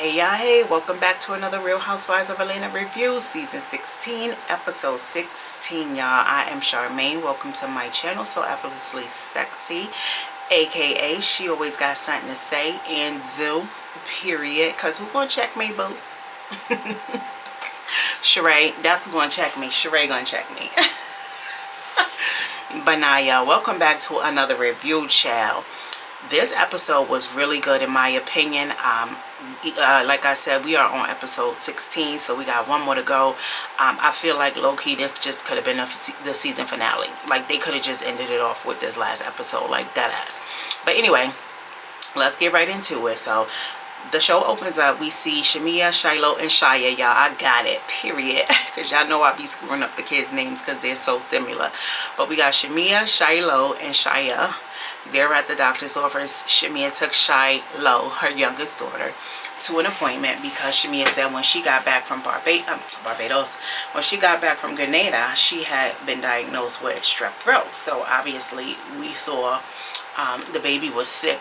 Hey y'all, hey, welcome back to another Real Housewives of Atlanta review, season 16, episode 16, y'all. I am Charmaine. Welcome to my channel, So Effortlessly Sexy, aka she always got something to say, and do, period. Cause who gonna check me, boo? Sheree, that's who gonna check me. Sheree gonna check me. But now, y'all, welcome back to another review, child. This episode was really good in my opinion. Like I said, we are on episode 16, so we got one more to go. I feel like low-key this just could have been the season finale. Like they could have just ended it off with this last episode, like that ass. But anyway, let's get right into it. So the show opens up. We see Shamia, Shiloh, and Shia. Y'all, I got it, period. Because y'all know I be screwing up the kids' names because they're so similar. But we got Shamia, Shiloh, and Shia. They're at the doctor's office. Shamia took Shiloh, her youngest daughter, to an appointment because Shamia said when she got back from Barbados, when she got back from Grenada, she had been diagnosed with strep throat. So obviously we saw the baby was sick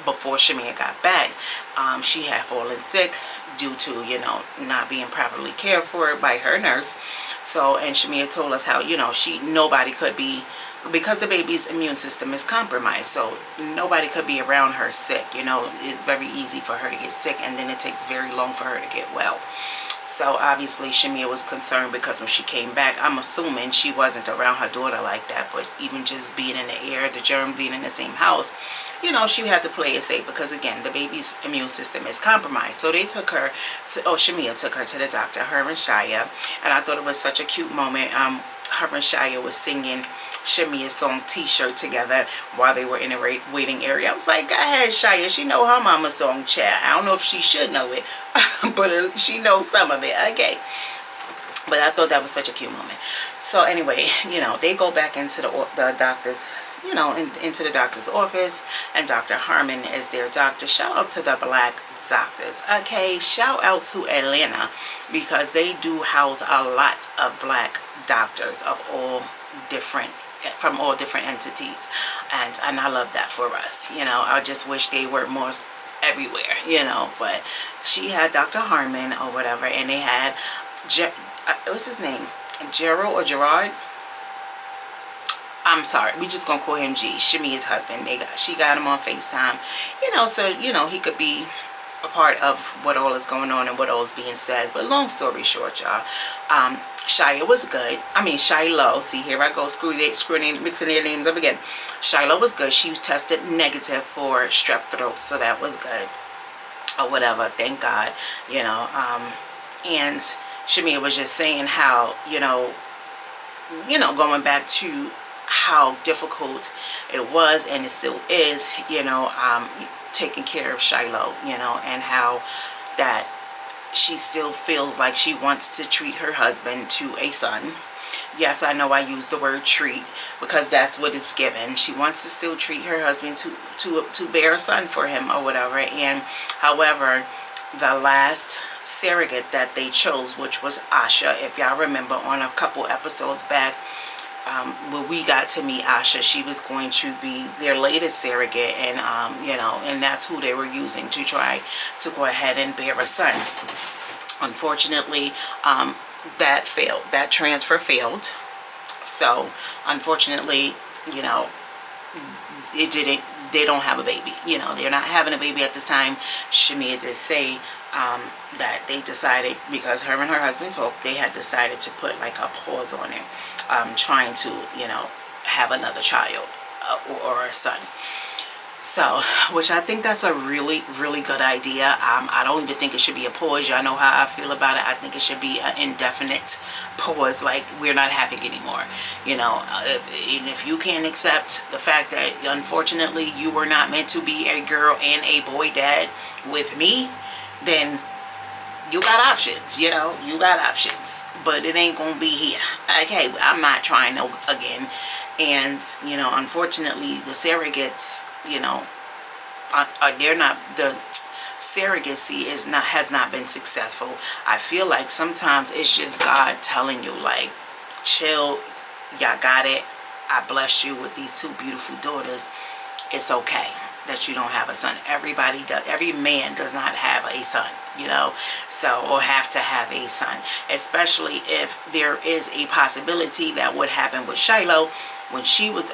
before Shamia got back. She had fallen sick due to, you know, not being properly cared for by her nurse. So, and Shamia told us how, you know, nobody could be, because the baby's immune system is compromised, so nobody could be around her sick. You know, it's very easy for her to get sick, and then it takes very long for her to get well. So obviously Shamia was concerned because when she came back, I'm assuming she wasn't around her daughter like that, but even just being in the air, the germ being in the same house, you know, she had to play it safe because, again, the baby's immune system is compromised. So they took her to, Shamia took her to the doctor, her and Shia, and I thought it was such a cute moment. Her and Shia was singing Shamia's song T-shirt together while they were in a waiting area. I was like, go ahead, Shia. She know her mama's song, child. I don't know if she should know it, but she knows some of it. Okay. But I thought that was such a cute moment. So anyway, you know, they go back into the doctor's, you know, into the doctor's office, and Dr. Harmon is their doctor. Shout out to the black doctors. Okay, shout out to Atlanta because they do house a lot of black doctors of all different, from all different entities, and I love that for us. You know, I just wish they were more everywhere, you know. But she had Dr. Harmon or whatever, and they had what's his name, Gerald or Gerard, I'm sorry, we just gonna call him G, Shamia's husband. She got him on FaceTime, you know, so, you know, he could be a part of what all is going on and what all is being said. But long story short, y'all, Shia was good. I mean, Shiloh. See, here I go, mixing their names up again. Shiloh was good. She tested negative for strep throat, so that was good, or whatever. Thank God, you know. And Shamia was just saying how, you know, going back to how difficult it was, and it still is, you know, taking care of Shiloh, you know, and how that she still feels like she wants to treat her husband to a son. Yes, I know I use the word treat because that's what it's given. She wants to still treat her husband to bear a son for him or whatever. And however, the last surrogate that they chose, which was Asha, if y'all remember on a couple episodes back, when we got to meet Asha, she was going to be their latest surrogate, and you know, and that's who they were using to try to go ahead and bear a son. Unfortunately, that failed. That transfer failed. So unfortunately, you know, it didn't. They don't have a baby. You know, they're not having a baby at this time. Shamia did say that they decided, because her and her husband talked, they had decided to put like a pause on it, trying to, you know, have another child or a son. So, which I think that's a really, really good idea. I don't even think it should be a pause. Y'all know how I feel about it. I think it should be an indefinite pause, like we're not having anymore. You know, if you can't accept the fact that unfortunately you were not meant to be a girl and a boy dad with me, then you got options, you know, you got options, but it ain't gonna be here. Okay, I'm not trying no again. And, you know, unfortunately the surrogates, you know, they're not, the surrogacy has not been successful. I feel like sometimes it's just God telling you, like, chill, y'all got it. I blessed you with these two beautiful daughters. It's okay. that you don't have a son. Everybody does. Every man does not have a son, you know, so, or have to have a son, especially if there is a possibility that would happen with Shiloh when she was,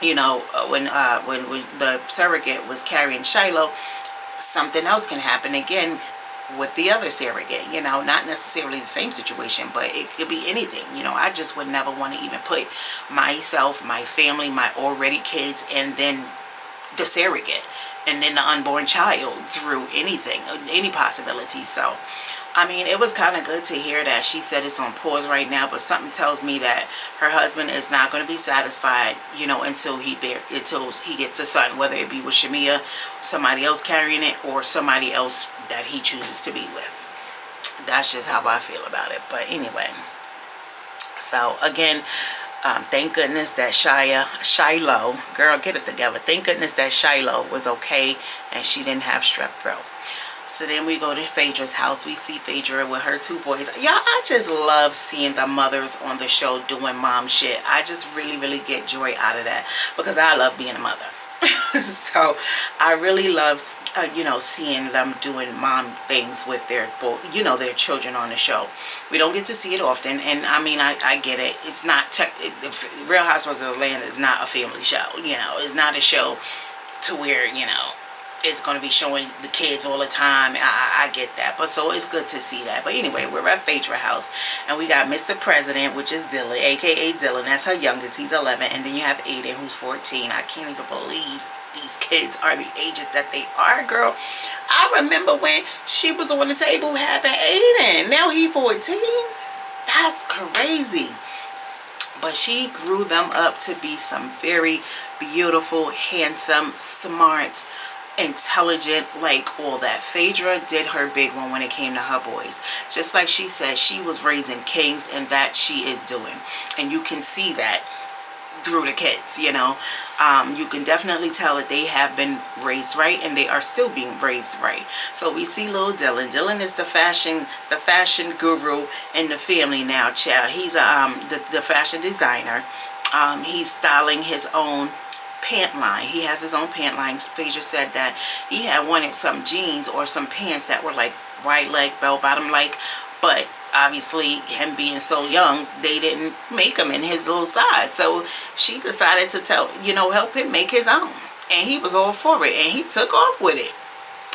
you know, when the surrogate was carrying Shiloh. Something else can happen again with the other surrogate, you know, not necessarily the same situation, but it could be anything. You know, I just would never want to even put myself, my family, my already kids, and then the surrogate, and then the unborn child through anything, any possibility. So, I mean, it was kind of good to hear that she said it's on pause right now, but something tells me that her husband is not going to be satisfied, you know, until he gets a son, whether it be with Shamia, somebody else carrying it, or somebody else that he chooses to be with. That's just how I feel about it. But anyway, so again, thank goodness that Shiloh, girl, get it together. Thank goodness that Shiloh was okay and she didn't have strep throat. So then we go to Phaedra's house. We see Phaedra with her 2 boys. Y'all, I just love seeing the mothers on the show doing mom shit. I just really, really get joy out of that because I love being a mother. So I really love, you know, seeing them doing mom things with their, you know, their children on the show. We don't get to see it often, and I mean, I get it. It's not, Real Housewives of Atlanta is not a family show, you know. It's not a show to where, you know, it's going to be showing the kids all the time. I get that. But so it's good to see that. But anyway, we're at Phaedra house. And we got Mr. President, which is Dylan, a.k.a. Dylan. That's her youngest. He's 11. And then you have Aiden, who's 14. I can't even believe these kids are the ages that they are, girl. I remember when she was on the table having Aiden. Now he's 14. That's crazy. But she grew them up to be some very beautiful, handsome, smart, intelligent, like all that. Phaedra did her big one when it came to her boys. Just like she said, she was raising kings, and that she is doing. And you can see that through the kids, you know. You can definitely tell that they have been raised right, and they are still being raised right. So we see little Dylan. Dylan is the fashion guru in the family now, child. He's the fashion designer. He's styling his own pant line. He has his own pant line. Phaedra said that he had wanted some jeans or some pants that were like wide leg, bell bottom like, but obviously him being so young, they didn't make him in his little size. So she decided to help him make his own, and he was all for it, and he took off with it.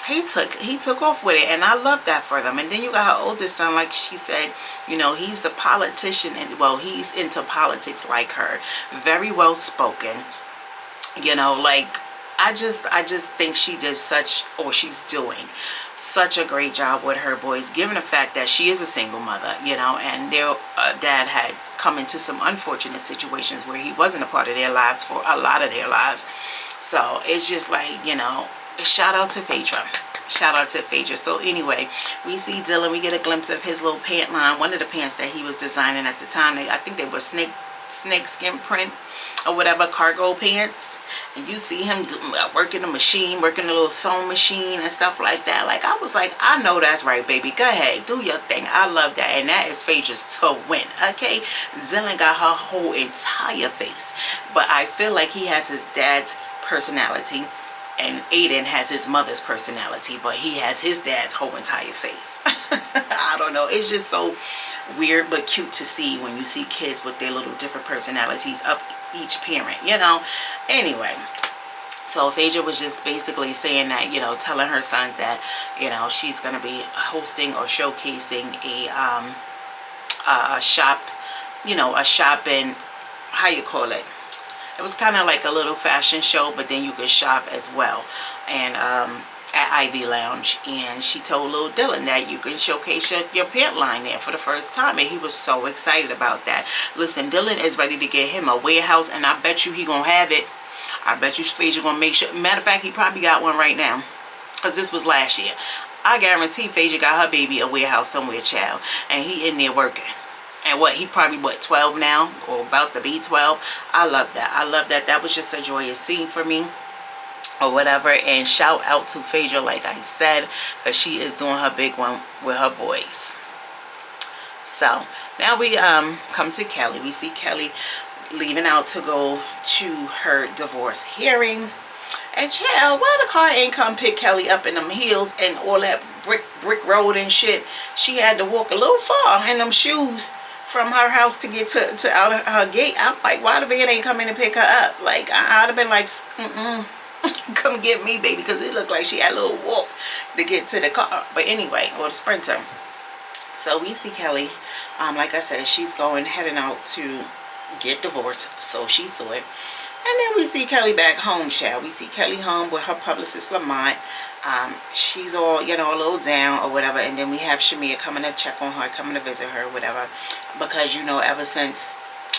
He took off with it, and I love that for them. And then you got her oldest son, like she said, you know, he's the politician, and well, he's into politics like her, very well spoken. You know, like, I just think she did she's doing such a great job with her boys, given the fact that she is a single mother, you know, and their dad had come into some unfortunate situations where he wasn't a part of their lives for a lot of their lives. So it's just like, you know, shout out to Phaedra. Shout out to Phaedra. So anyway, we see Dylan. We get a glimpse of his little pant line. One of the pants that he was designing at the time, I think they were snake skin print or whatever, cargo pants. And you see him working the machine, working the little sewing machine and stuff like that. Like, I was like, I know that's right, baby. Go ahead, do your thing. I love that. And that is Phaedra's to win, okay? Dylan got her whole entire face. But I feel like he has his dad's personality, and Aiden has his mother's personality, but he has his dad's whole entire face. I don't know. It's just so weird but cute to see when you see kids with their little different personalities of each parent, you know. Anyway, so Phaedra was just basically saying that, you know, telling her sons that, you know, she's going to be hosting or showcasing a shop, you know, a shopping, how you call it? It was kind of like a little fashion show, but then you could shop as well. And at Ivy Lounge, and she told little Dylan that you can showcase your pant line there for the first time, and he was so excited about that. Listen, Dylan is ready to get him a warehouse, and I bet you he gonna have it. I bet you Phaedra gonna make sure. Matter of fact, he probably got one right now, because this was last year. I guarantee Phaedra got her baby a warehouse somewhere, child, and he in there working. And he probably 12 now, or about to be 12. I love that. I love that. That was just a joyous scene for me, or whatever. And shout out to Phaedra, like I said, because she is doing her big one with her boys. So now we come to Kelly. We see Kelly leaving out to go to her divorce hearing, And child, why the car ain't come pick Kelly up in them heels and all that brick road and shit? She had to walk a little far in them shoes from her house to get to out of her gate. I'm like, why the van ain't coming to pick her up? Like, I'd have been like, come get me, baby, because it looked like she had a little walk to get to the car. But anyway, or the Sprinter. So we see Kelly, like I said, she's heading out to get divorced, so she thought. And then we see Kelly back home, child. We see Kelly home with her publicist, Lamont. She's all, a little down or whatever. And then we have Shamia coming to check on her, coming to visit her, whatever. Because, ever since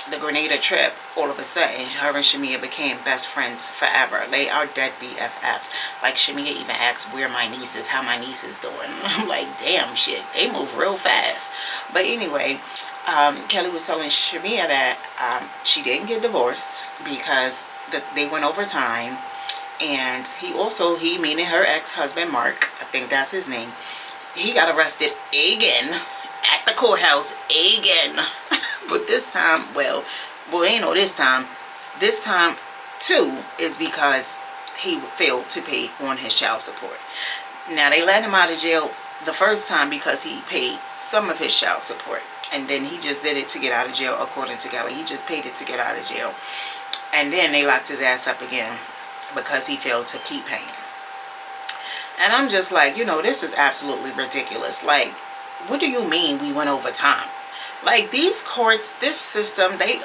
the Grenada trip, all of a sudden, her and Shamia became best friends forever. They are dead BFFs. Like, Shamia even asked where my niece is, how my niece is doing. I'm like, damn, shit. They move real fast. But anyway, Kelly was telling Shamia that she didn't get divorced because they went over time. And he meaning her ex-husband, Mark, I think that's his name, he got arrested again at the courthouse again. But this time, this time too is because he failed to pay on his child support. Now, they let him out of jail the first time because he paid some of his child support. And then he just did it to get out of jail, according to Kelly. He just paid it to get out of jail. And then they locked his ass up again because he failed to keep paying. And I'm just like, this is absolutely ridiculous. Like, what do you mean we went over time? Like, these courts, this system, they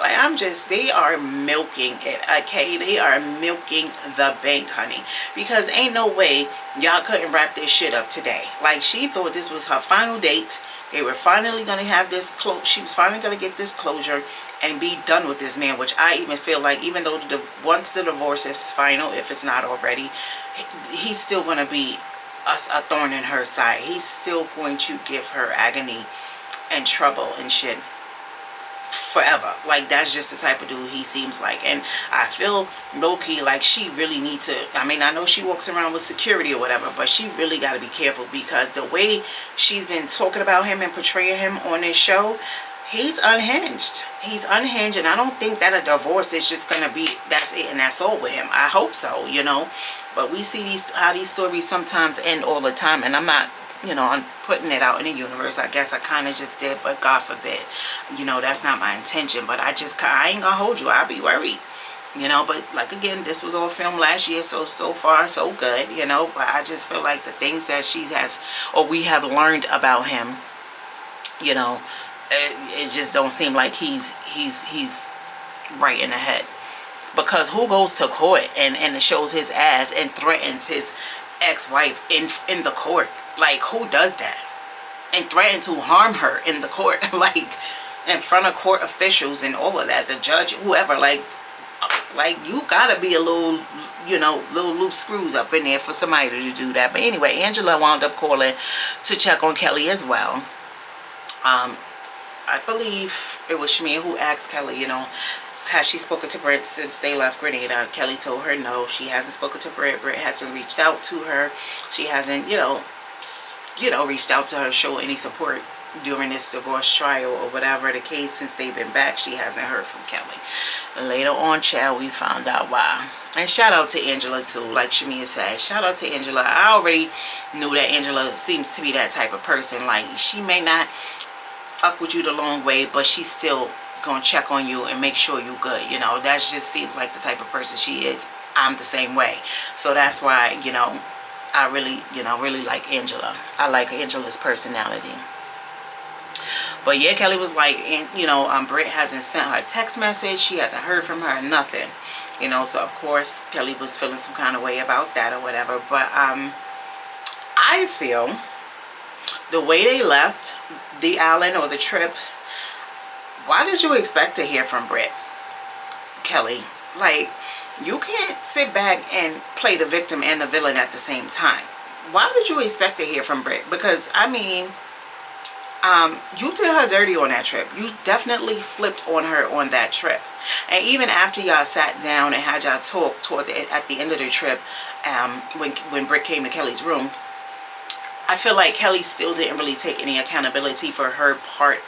are milking it, okay? They are milking the bank, honey. Because ain't no way y'all couldn't wrap this shit up today. Like, she thought this was her final date. They were finally going to have this she was finally going to get this closure and be done with this man, which I even feel like, even though once the divorce is final, if it's not already, he's still going to be a thorn in her side. He's still going to give her agony and trouble and shit forever. Like, that's just the type of dude he seems like. And I feel low-key like she really needs to, I know she walks around with security or whatever, but she really got to be careful, because the way she's been talking about him and portraying him on this show, he's unhinged. He's unhinged, and I don't think that a divorce is just gonna be, that's it and that's all with him. I hope so, but we see how these stories sometimes end all the time, and I'm not, I'm putting it out in the universe. I guess I kind of just did, but God forbid, that's not my intention. But I ain't gonna hold you. I'll be worried, but like, again, this was all filmed last year, so far so good, but I just feel like the things that we have learned about him, it just don't seem like he's right in the head. Because who goes to court and shows his ass and threatens his ex-wife in the court? Like, who does that? And threaten to harm her in the court, like in front of court officials and all of that, the judge, whoever. Like you gotta be a little, little loose screws up in there for somebody to do that. But anyway, Angela wound up calling to check on Kelly as well. I believe it was Shamia who asked Kelly, has she spoken to Brit since they left Grenada? Kelly told her no, she hasn't spoken to Brit. Brit hasn't reached out to her. She hasn't, reached out to her, show any support during this divorce trial or whatever the case. Since they've been back, she hasn't heard from Kelly. Later on, child, we found out why. And shout out to Angela too, like Shamia said. Shout out to Angela. I already knew that Angela seems to be that type of person. Like, she may not fuck with you the long way, but she's still gonna check on you and make sure you're good. That just seems like the type of person she is. I'm the same way. So that's why, I really, really like Angela. I like Angela's personality. But yeah, Kelly was like, Brit hasn't sent her a text message. She hasn't heard from her, nothing. So of course, Kelly was feeling some kind of way about that or whatever. But I feel the way they left the island or the trip, why did you expect to hear from Brit? Kelly, like, you can't sit back and play the victim and the villain at the same time. Why did you expect to hear from Brit? Because, you did her dirty on that trip. You definitely flipped on her on that trip. And even after y'all sat down and had y'all talk at the end of the trip, when Brit came to Kelly's room, I feel like Kelly still didn't really take any accountability for her part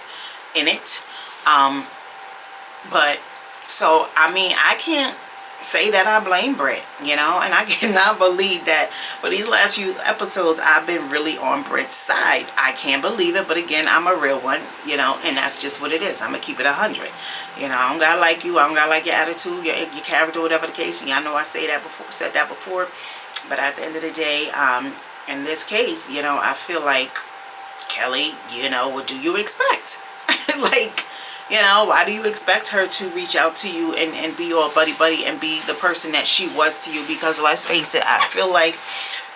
in it. But so I can't say that I blame Brit, you know, and I cannot believe that for these last few episodes I've been really on Brit's side. I can't believe it, but again, I'm a real one, you know, and that's just what it is. I'm gonna keep it 100. You know, I don't gotta like you, I don't gotta like your attitude, your character, whatever the case. Y'all know I said that before, but at the end of the day, in this case, you know, I feel like Kelly, you know, what do you expect? Like, you know, why do you expect her to reach out to you and be all buddy and be the person that she was to you? Because let's face it, I feel like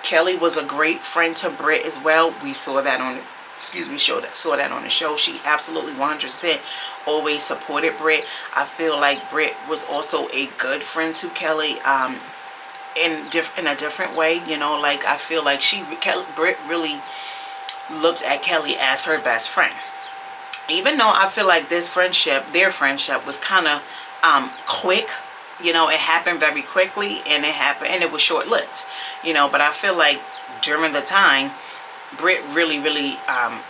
Kelly was a great friend to Brit as well. We saw that on, saw that on the show. She absolutely 100% always supported Brit. I feel like Brit was also a good friend to Kelly, in a different way. You know, like I feel like Brit really looked at Kelly as her best friend. Even though I feel like their friendship was kind of quick, you know, it happened very quickly, and it was short-lived, you know, but I feel like during the time, Brit really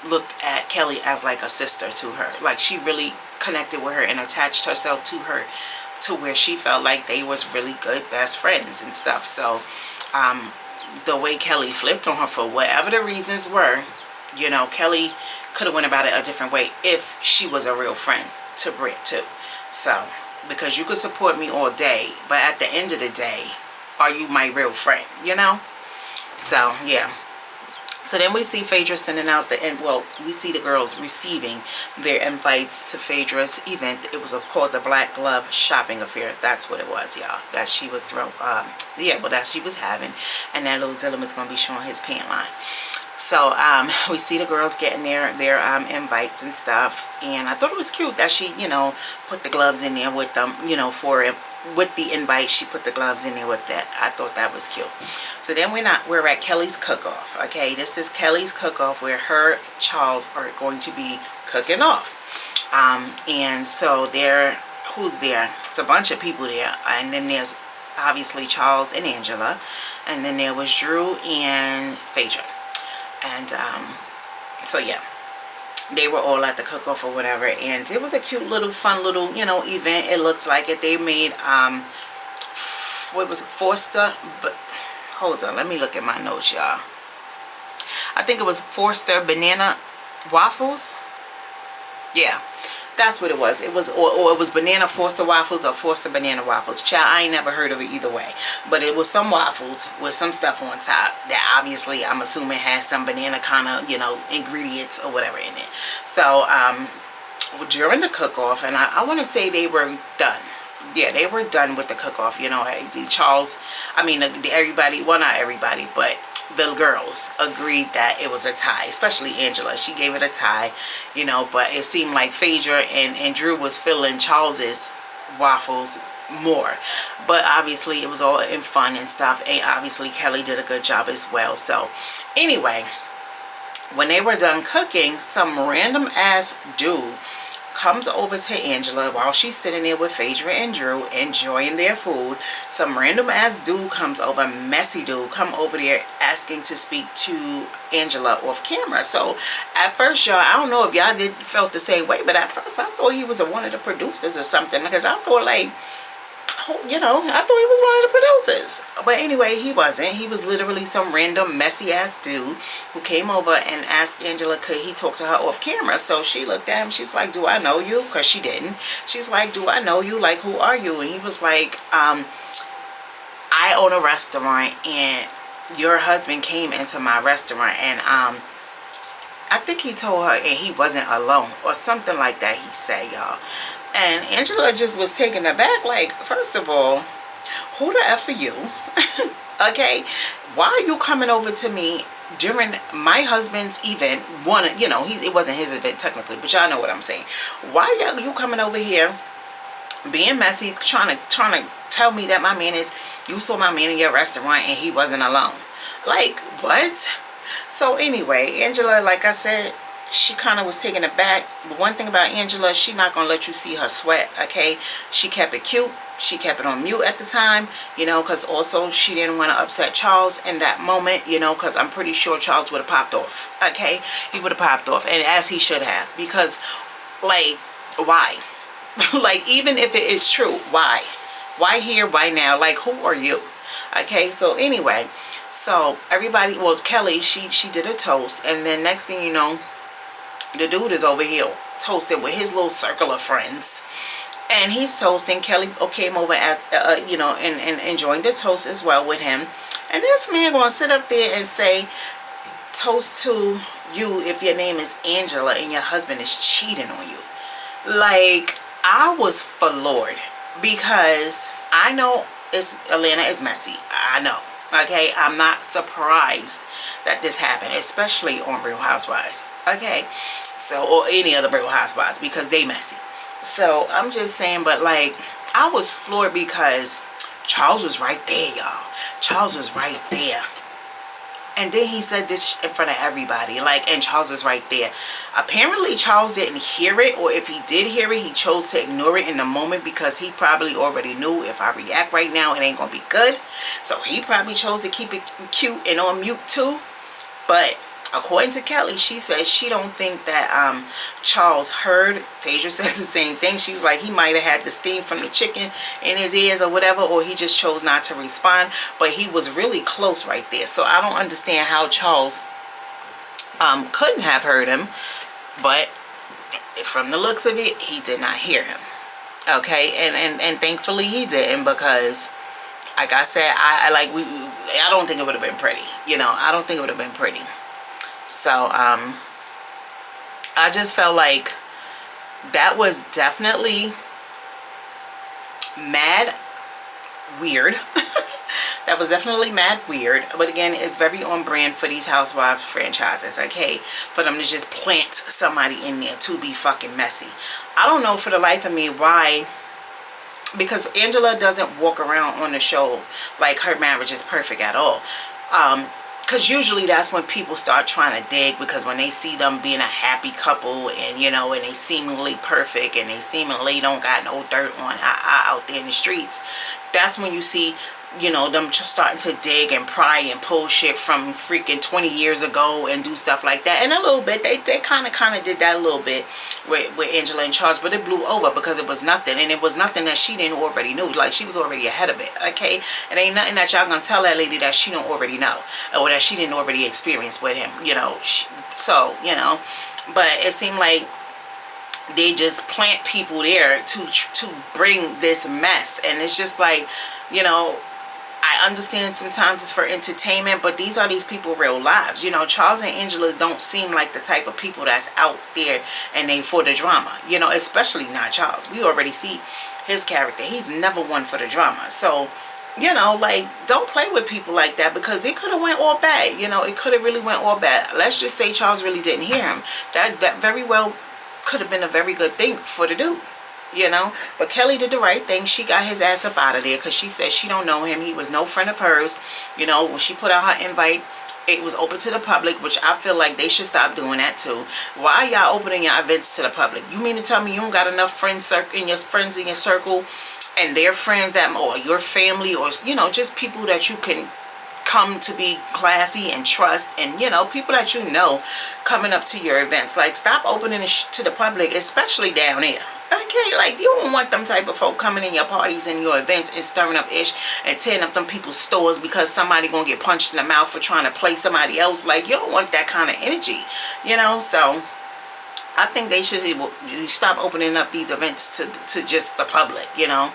looked at Kelly as like a sister to her. Like she really connected with her and attached herself to her to where she felt like they was really good best friends and stuff. So the way Kelly flipped on her for whatever the reasons were, you know, Kelly could have went about it a different way if she was a real friend to Brit too. So, because you could support me all day, but at the end of the day, are you my real friend, you know? So, yeah. So then we see Phaedra sending out we see the girls receiving their invites to Phaedra's event. It was called the Black Glove Shopping Affair. That's what it was, y'all. That she was that she was having. And that little Dylan was going to be showing his pant line. So we see the girls getting their invites and stuff, and I thought it was cute that she, you know, put the gloves in there with them, you know, with the invite. She put the gloves in there with that. I thought that was cute. So then we're at Kelly's cook-off. Okay, this is Kelly's cook-off where her Charles are going to be cooking off. And so who's there? It's a bunch of people there, and then there's obviously Charles and Angela, and then there was Drew and Phaedra. And so yeah, they were all at the cook-off or whatever, and it was a cute little fun little, you know, event. It looks like it. They made what was it, Forster, but hold on, let me look at my notes, y'all. I think it was Forster banana waffles. Yeah, that's what it was. It was, or it was banana Forster waffles or Forster banana waffles. Child, I ain't never heard of it either way. But it was some waffles with some stuff on top that obviously I'm assuming has some banana kind of, you know, ingredients or whatever in it. So during the cook-off, and I want to say they were done. Yeah, they were done with the cook-off. You know, Charles, I mean, everybody, well, not everybody, but the girls agreed that it was a tie, especially Angela. She gave it a tie, you know, but it seemed like Phaedra and Drew was filling Charles's waffles more. But obviously it was all in fun and stuff, and obviously Kelly did a good job as well. So anyway, when they were done cooking, some random ass dude comes over to Angela while she's sitting there with Phaedra and Drew enjoying their food. Some random ass dude comes over, messy dude, come over there asking to speak to Angela off camera. So at first, y'all, I don't know if y'all felt the same way, but at first I thought he was one of the producers or something, because I thought, like, you know, I thought he was one of the producers. But anyway, he wasn't. He was literally some random messy ass dude who came over and asked Angela could he talk to her off camera. So she looked at him. She was like, do I know you? Because she didn't. She's like, do I know you? Like, who are you? And he was like, I own a restaurant, and your husband came into my restaurant, and I think he told her, and he wasn't alone or something like that, he said, y'all. And Angela just was taken aback, like, first of all, who the F are you? Okay, why are you coming over to me during my husband's event? You know, it wasn't his event technically, but y'all know what I'm saying. Why are you coming over here being messy, trying to tell me that you saw my man in your restaurant and he wasn't alone? Like, what? So anyway, Angela, like I said, she kind of was taken aback. But one thing about Angela, she's not going to let you see her sweat, okay? She kept it cute. She kept it on mute at the time, you know, because also she didn't want to upset Charles in that moment, you know, because I'm pretty sure Charles would have popped off, okay? He would have popped off, and as he should have, because, like, why? Like, even if it is true, why? Why here? Why now? Like, who are you? Okay, so anyway, so everybody, well, Kelly, she did a toast, and then next thing you know, the dude is over here toasted with his little circle of friends, and he's toasting. Kelly came over as you know, and enjoying the toast as well with him, and this man gonna sit up there and say, toast to you if your name is Angela and your husband is cheating on you. Like, I was floored, because I know Atlanta is messy. I know. Okay, I'm not surprised that this happened, especially on Real Housewives. Okay, so, or any other Real Housewives, because they messy. So I'm just saying, but like, I was floored because Charles was right there, y'all. Charles was right there. And then he said this in front of everybody, like, and Charles is right there. Apparently, Charles didn't hear it, or if he did hear it, he chose to ignore it in the moment, because he probably already knew, if I react right now, it ain't gonna be good. So he probably chose to keep it cute and on mute too. But according to Kelly, she says she don't think that Charles heard. Phaedra says the same thing. She's like, he might have had the steam from the chicken in his ears or whatever, or he just chose not to respond. But he was really close right there. So I don't understand how Charles couldn't have heard him. But from the looks of it, he did not hear him. Okay, and thankfully he didn't, because like I said, I don't think it would have been pretty. You know, I don't think it would have been pretty. So I just felt like that was definitely mad weird. That was definitely mad weird. But again, it's very on brand for these Housewives franchises, okay? For them to just plant somebody in there to be fucking messy. I don't know for the life of me why. Because Angela doesn't walk around on the show like her marriage is perfect at all. Because usually that's when people start trying to dig, because when they see them being a happy couple, and you know, and they seemingly perfect, and they seemingly don't got no dirt on out there in the streets, that's when you see, you know, them just starting to dig and pry and pull shit from freaking 20 years ago and do stuff like that. And a little bit, they kind of did that a little bit with Angela and Charles, but it blew over because it was nothing, and it was nothing that she didn't already know. Like, she was already ahead of it, okay? And ain't nothing that y'all gonna tell that lady that she don't already know, or that she didn't already experience with him, you know. So, you know, but it seemed like they just plant people there to bring this mess. And it's just like, you know, I understand sometimes it's for entertainment, but these are these people real lives. You know, Charles and Angela don't seem like the type of people that's out there and they for the drama, you know, especially not Charles. We already see his character. He's never one for the drama. So, you know, like, don't play with people like that, because it could have went all bad. You know, it could have really went all bad. Let's just say Charles really didn't hear him. That very well could have been a very good thing for the dude. You know, but Kelly did the right thing. She got his ass up out of there, because she said she don't know him. He was no friend of hers. You know, when she put out her invite, it was open to the public, which I feel like they should stop doing that too. Why y'all opening your events to the public? You mean to tell me you don't got enough friends in your circle, and their friends that, or your family, or, you know, just people that you can come to be classy and trust, and, you know, people that you know coming up to your events? Like, stop opening it to the public, especially down here. Okay, like, you don't want them type of folk coming in your parties and your events and stirring up ish and tearing up them people's stores because somebody gonna get punched in the mouth for trying to play somebody else. Like, you don't want that kind of energy, you know. So I think they should stop opening up these events to just the public, you know.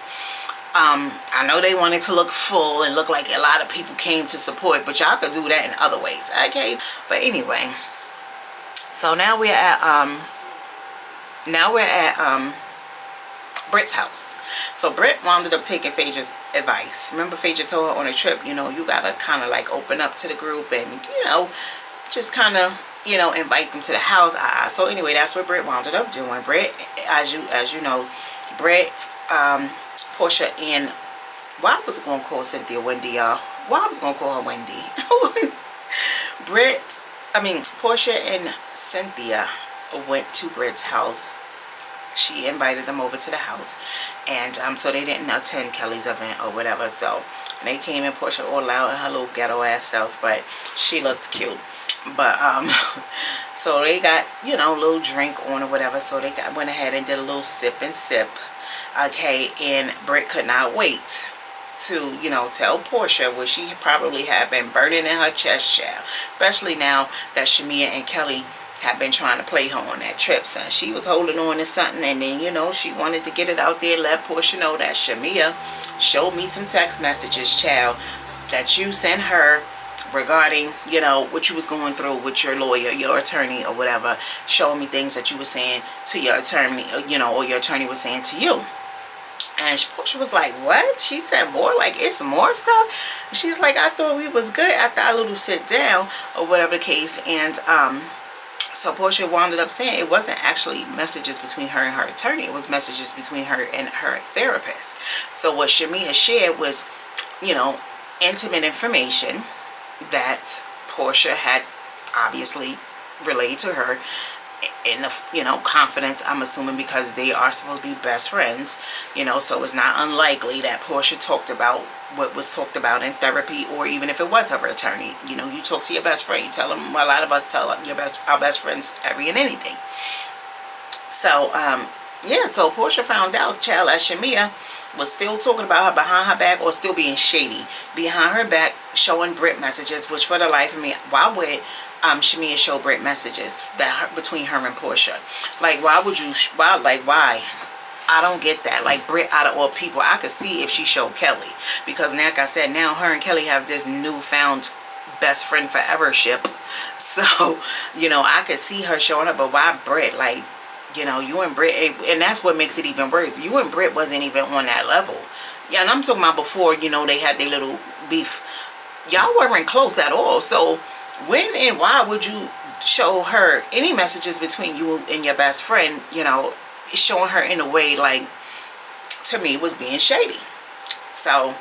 I know they wanted to look full and look like a lot of people came to support, but y'all could do that in other ways, okay? But anyway, so now we're at Brit's house. So Brit wound up taking Phaedra's advice. Remember, Phaedra told her on a trip, you know, you gotta kind of like open up to the group and, you know, just kind of, you know, invite them to the house. So anyway, that's what Brit wound up doing. Brit, as you know, Brit, Portia, and why I was gonna call Cynthia Wendy, y'all. Why I was gonna call her Wendy. Portia and Cynthia went to Brit's house. She invited them over to the house, and so they didn't attend Kelly's event or whatever. So they came in, Portia all loud and her little ghetto ass self, but she looked cute. But so they got, you know, a little drink on or whatever. So they went ahead and did a little sip and sip. Okay, and Brit could not wait to, you know, tell Portia what she probably had been burning in her chest, child. Especially now that Shamia and Kelly had been trying to play her on that trip, son. She was holding on to something, and then, you know, she wanted to get it out there, let Portia know that Shamia showed me some text messages, child, that you sent her regarding, you know, what you was going through with your lawyer, your attorney, or whatever. Showed me things that you were saying to your attorney, you know, or your attorney was saying to you. And Portia was like, what? She said more? Like, it's more stuff? She's like, I thought we was good after our little sit down, or whatever the case. And so Portia wound up saying it wasn't actually messages between her and her attorney. It was messages between her and her therapist. So what Shamia shared was, you know, intimate information that Portia had obviously relayed to her in the, you know, confidence, I'm assuming, because they are supposed to be best friends, you know. So it's not unlikely that Portia talked about what was talked about in therapy, or even if it was her attorney. You know, you talk to your best friend, you tell them, a lot of us tell our best friends every and anything. So yeah, so Portia found out, child, that Shamia was still talking about her behind her back, or still being shady behind her back, showing Brit messages, which for the life of me, why would Shamia show Brit messages between her and Portia? Like, why would you, why? I don't get that. Like, Brit, out of all people, I could see if she showed Kelly, because like I said, now her and Kelly have this newfound best friend forever-ship. So, you know, I could see her showing up, but why Brit? Like, you know, you and Brit, and that's what makes it even worse. You and Brit wasn't even on that level. Yeah, and I'm talking about before, you know, they had their little beef. Y'all weren't close at all. So when and why would you show her any messages between you and your best friend, you know, showing her in a way, like, to me, was being shady. So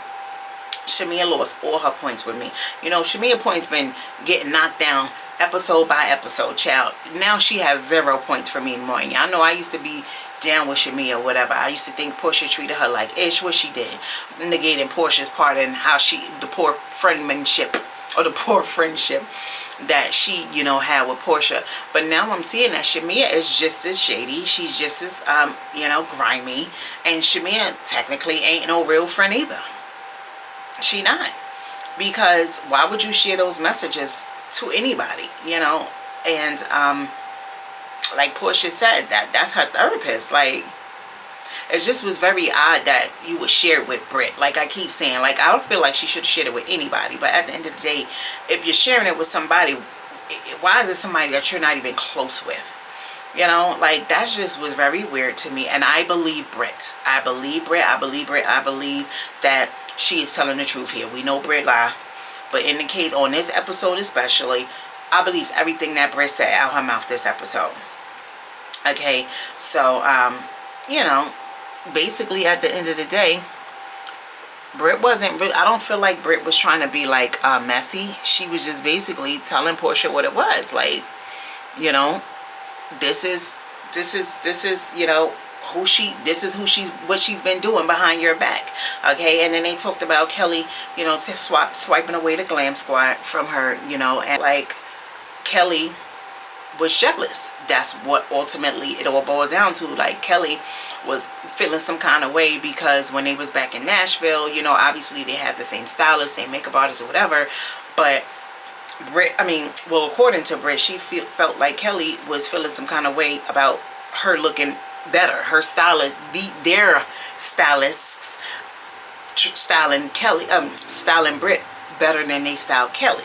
Shamia lost all her points with me. You know, Shamia points been getting knocked down episode by episode, child. Now she has 0 points for me anymore. And y'all know I used to be down with Shamia or whatever. I used to think Portia treated her like ish, what she did, negating Portia's part in how the poor friendship that she, you know, had with Portia. But now I'm seeing that Shamia is just as shady. She's just as you know, grimy. And Shamia technically ain't no real friend either. She not. Because why would you share those messages to anybody, you know? And like Portia said, that's her therapist. Like, it just was very odd that you would share it with Brit. Like I keep saying, like, I don't feel like she should have shared it with anybody. But at the end of the day, if you're sharing it with somebody, why is it somebody that you're not even close with? You know, like, that just was very weird to me. And I believe Brit. I believe Brit. I believe Brit. I believe that she is telling the truth here. We know Brit lie. But in the case, on this episode especially, I believe everything that Brit said out her mouth this episode. Okay, so, you know, basically at the end of the day, Brit wasn't really, I don't feel like Brit was trying to be like messy. She was just basically telling Portia what it was. Like, you know, this is, you know, what she's been doing behind your back. Okay, and then they talked about Kelly, you know, swiping away the glam squad from her, you know, and like Kelly was jealous. That's what ultimately it all boiled down to. Like, Kelly was feeling some kind of way because when they was back in Nashville, you know, obviously they had the same stylist, same makeup artist or whatever, but Brit, I mean, well, according to Brit, she felt like Kelly was feeling some kind of way about her looking better. Her stylist, their stylists styling Kelly, styling Brit better than they styled Kelly.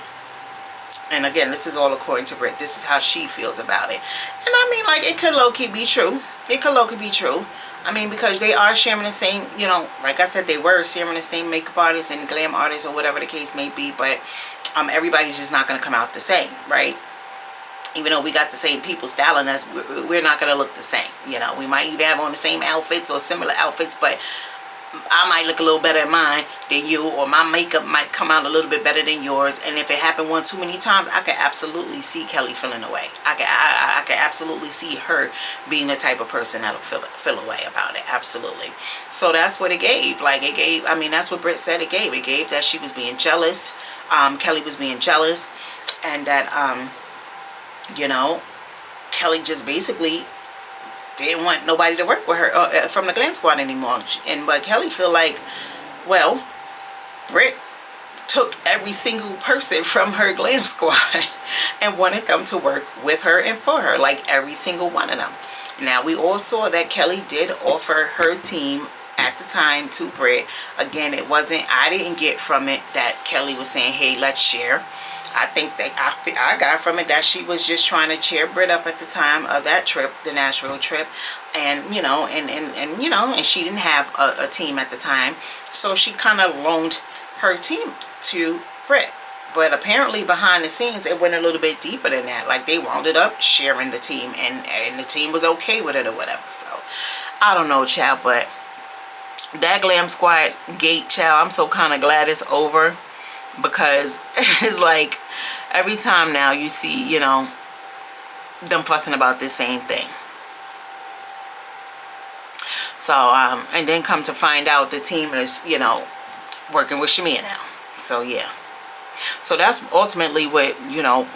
And again, this is all according to Brit. This is how she feels about it. And I mean, like, it could low-key be true. It could low-key be true. I mean, because they are sharing the same, you know, like I said, they were sharing the same makeup artists and glam artists or whatever the case may be. But everybody's just not going to come out the same, right? Even though we got the same people styling us, we're not going to look the same. You know, we might even have on the same outfits or similar outfits, but I might look a little better in mine than you, or my makeup might come out a little bit better than yours. And if it happened one too many times, I could absolutely see Kelly feeling away. I could absolutely see her being the type of person that'll feel away about it. Absolutely. So that's what it gave. Like, it gave, I mean, that's what Brit said it gave. It gave that she was being jealous. Kelly was being jealous. And that, you know, Kelly just basically didn't want nobody to work with her from the Glam Squad anymore. But Kelly feel like, well, Brit took every single person from her Glam Squad and wanted them to work with her and for her, like every single one of them. Now, we all saw that Kelly did offer her team at the time to Brit. Again, it wasn't, I didn't get from it that Kelly was saying, hey, let's share. I think that I got from it that she was just trying to cheer Brit up at the time of that trip, the Nashville trip. And, you know, and she didn't have a team at the time. So she kind of loaned her team to Brit. But apparently behind the scenes, it went a little bit deeper than that. Like, they wound up sharing the team, and the team was okay with it or whatever. So, I don't know, child, but that Glam Squad gate, child, I'm so kind of glad it's over. Because it's like, every time now you see, you know, them fussing about this same thing. So, and then come to find out the team is, you know, working with Shamia now. So, yeah. So that's ultimately what, you know,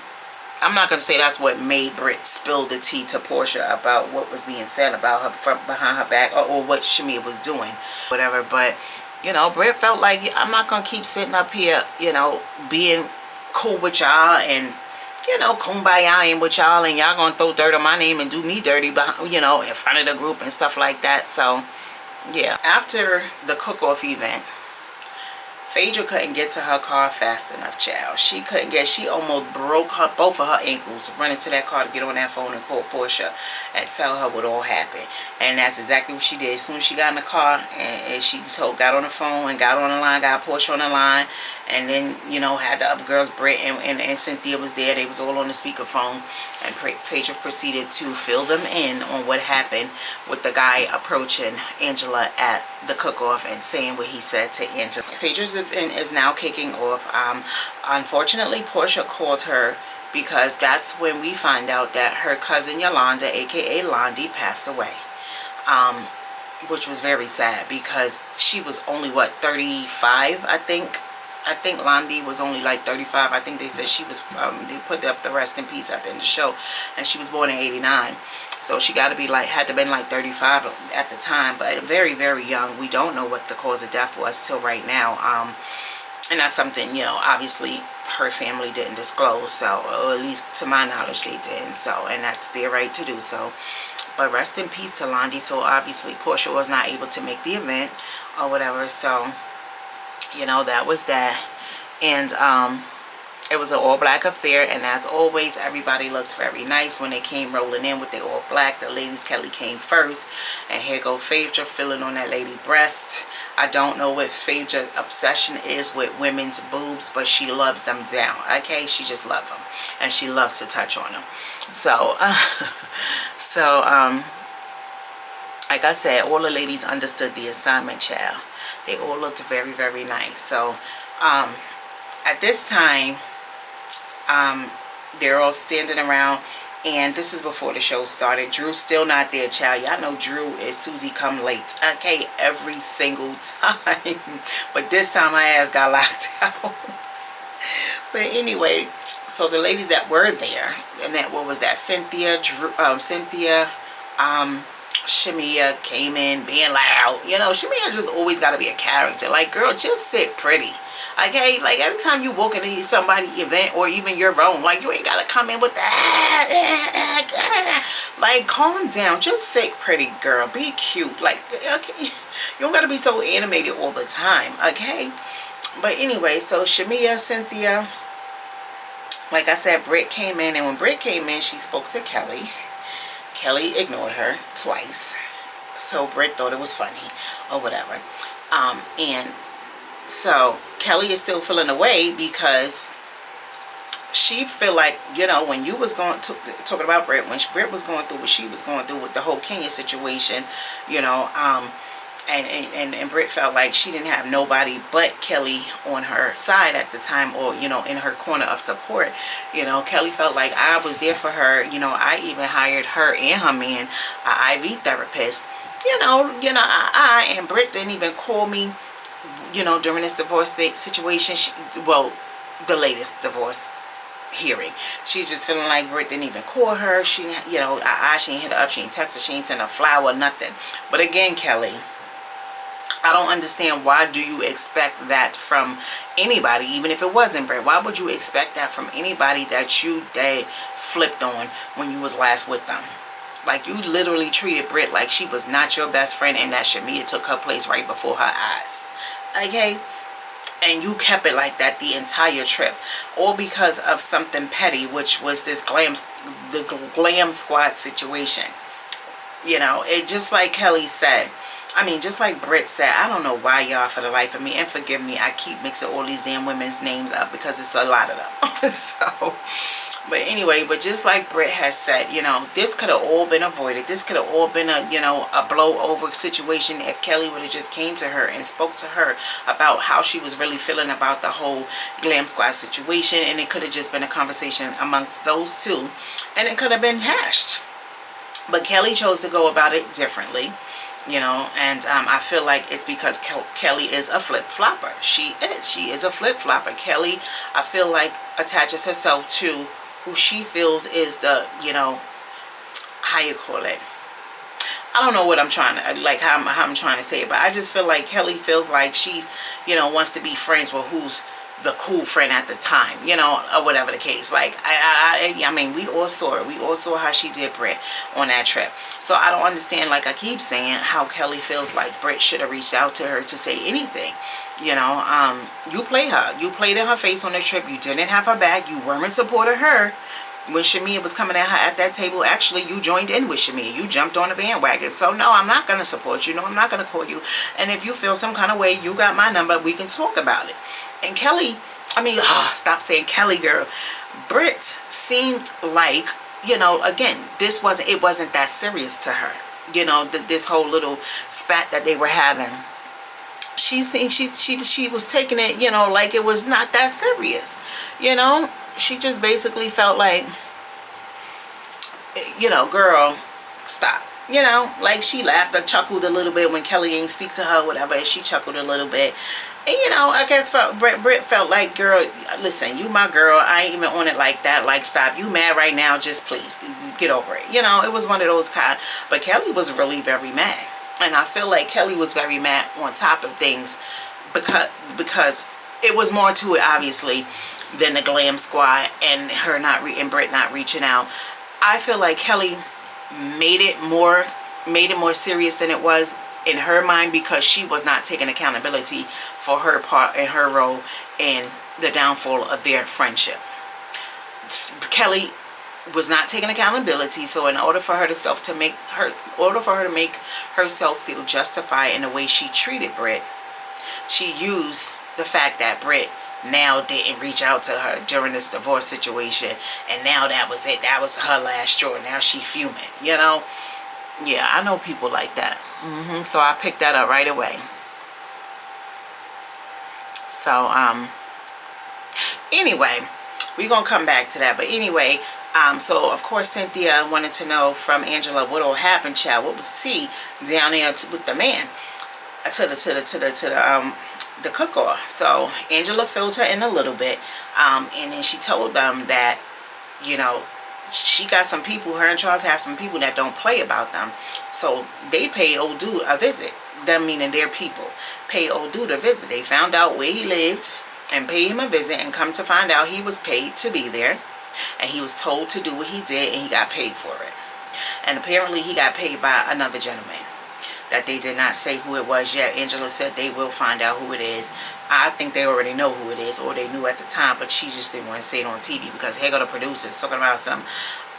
I'm not going to say that's what made Brit spill the tea to Portia about what was being said about her from behind her back, or what Shamia was doing, whatever. But, you know, Brit felt like, I'm not going to keep sitting up here, you know, being cool with y'all and, you know, kumbaya with y'all, and y'all going to throw dirt on my name and do me dirty, you know, in front of the group and stuff like that. So, yeah. After the cook-off event, Phaedra couldn't get to her car fast enough, child. She couldn't get, she almost broke both of her ankles running to that car to get on that phone and call Portia and tell her what all happened. And that's exactly what she did. As soon as she got in the car, and she got on the phone and got on the line, got Portia on the line, and then, you know, had the other girls, Brit and Cynthia was there. They was all on the speakerphone, and Phaedra proceeded to fill them in on what happened with the guy approaching Angela at the cook-off and saying what he said to Angela. Phaedra's event is now kicking off. Unfortunately, Portia called her because that's when we find out that her cousin Yolanda, aka Londi, passed away. Which was very sad because she was only, what, 35, I think. I think Londi was only like 35. I think they said she was, they put up the rest in peace at the end of the show. And she was born in 89. So she got to be like, had to been like 35 at the time. But very, very young. We don't know what the cause of death was till right now. And that's something, you know, obviously her family didn't disclose. So, or at least to my knowledge they didn't. So, and that's their right to do so. But rest in peace to Londi. So obviously Portia was not able to make the event or whatever. So, you know, that was that. And it was an all-black affair, and as always, everybody looks very nice when they came rolling in with their all-black. The ladies, Kelly came first, and here go Phaedra filling on that lady breast. I don't know what Phaedra's obsession is with women's boobs, but she loves them down, okay? She just loves them, and she loves to touch on them. So, like I said, all the ladies understood the assignment, child. They all looked very, very nice. So, at this time, they're all standing around, and this is before the show started. Drew's still not there, child. Y'all know Drew is Susie come late, okay, every single time. But this time my ass got locked out. But anyway, so the ladies that were there, and that, what was that, Cynthia, Drew, Shamia came in being loud. You know, Shamia just always got to be a character. Like, girl, just sit pretty. Okay, like every time you walk into somebody's event or even your own, like you ain't gotta come in with that. Like, calm down, just sit pretty, girl. Be cute. Like, okay, you don't gotta be so animated all the time, okay? But anyway, so Shamia, Cynthia, like I said, Brit came in, and when Brit came in, she spoke to Kelly. Kelly ignored her twice, so Brit thought it was funny or whatever. And so Kelly is still feeling away because she feel like, you know, when you was talking about Brit, when Brit was going through what she was going through with the whole Kenya situation, you know, and Brit felt like she didn't have nobody but Kelly on her side at the time, or, you know, in her corner of support. You know, Kelly felt like I was there for her. You know, I even hired her and her man an IV therapist. You know, I and Brit didn't even call me, you know, during this divorce situation. Well, the latest divorce hearing. She's just feeling like Brit didn't even call her. She, you know, she ain't hit her up, she ain't text her, she ain't sent a flower, nothing. But again, Kelly, I don't understand, why do you expect that from anybody, even if it wasn't Brit? Why would you expect that from anybody that you flipped on when you was last with them? Like, you literally treated Brit like she was not your best friend, and that Shamia took her place right before her eyes. Okay? And you kept it like that the entire trip. All because of something petty, which was this the glam squad situation. You know, it just like Kelly said. I mean, just like Brit said, I don't know why, y'all, for the life of me, and forgive me, I keep mixing all these damn women's names up because it's a lot of them. So, but anyway, but just like Brit has said, you know, this could have all been avoided. This could have all been a, you know, a blow over situation if Kelly would have just came to her and spoke to her about how she was really feeling about the whole glam squad situation. And it could have just been a conversation amongst those two, and it could have been hashed. But Kelly chose to go about it differently. You know, and I feel like it's because Kelly is a flip-flopper. She is a flip-flopper. Kelly, I feel like, attaches herself to who she feels is the, you know, how you call it, I don't know what I'm trying to, like, how I'm trying to say it, but I just feel like Kelly feels like she, you know, wants to be friends with who's the cool friend at the time, you know, or whatever the case. Like, I mean, we all saw it. We all saw how she did Brit on that trip. So I don't understand, like I keep saying, how Kelly feels like Brit should have reached out to her to say anything. You know, you played her. You played in her face on the trip. You didn't have her back. You weren't in support of her. When Shamia was coming at her at that table, actually, you joined in with Shamia. You jumped on the bandwagon. So, no, I'm not going to support you. No, I'm not going to call you. And if you feel some kind of way, you got my number. We can talk about it. And Kelly, I mean, stop saying Kelly, girl. Brit seemed like, you know, again, it wasn't that serious to her. You know, this whole little spat that they were having. She was taking it, you know, like it was not that serious. You know, she just basically felt like, you know, girl, stop. You know, like she laughed or chuckled a little bit when Kelly ain't speak to her, whatever. And she chuckled a little bit. And, you know, I guess Brit felt like, girl, listen, you my girl. I ain't even on it like that. Like, stop. You mad right now. Just please get over it. You know, it was one of those kind. But Kelly was really very mad. And I feel like Kelly was very mad on top of things because it was more to it, obviously, than the glam squad and her and Brit not reaching out. I feel like Kelly made it more serious than it was in her mind, because she was not taking accountability for her part and her role in the downfall of their friendship. Kelly was not taking accountability, so in order for her to make herself feel justified in the way she treated Brit, she used the fact that Brit now didn't reach out to her during this divorce situation, and now that was it. That was her last straw. Now she fuming, you know. Yeah, I know people like that. So I picked that up right away. So anyway, we're gonna come back to that. But anyway, so of course Cynthia wanted to know from Angela what all happened, child. What was T down there with the man to the cook-off. So Angela filled her in a little bit, and then she told them that, you know, she got some people, her and Charles have some people that don't play about them. So they pay old dude a visit. Them meaning their people pay old dude a visit. They found out where he lived and paid him a visit, and come to find out he was paid to be there, and he was told to do what he did, and he got paid for it. And apparently he got paid by another gentleman that they did not say who it was yet. Angela said they will find out who it is. I think they already know who it is, or they knew at the time, but she just didn't want to say it on TV because here go the producers talking about some,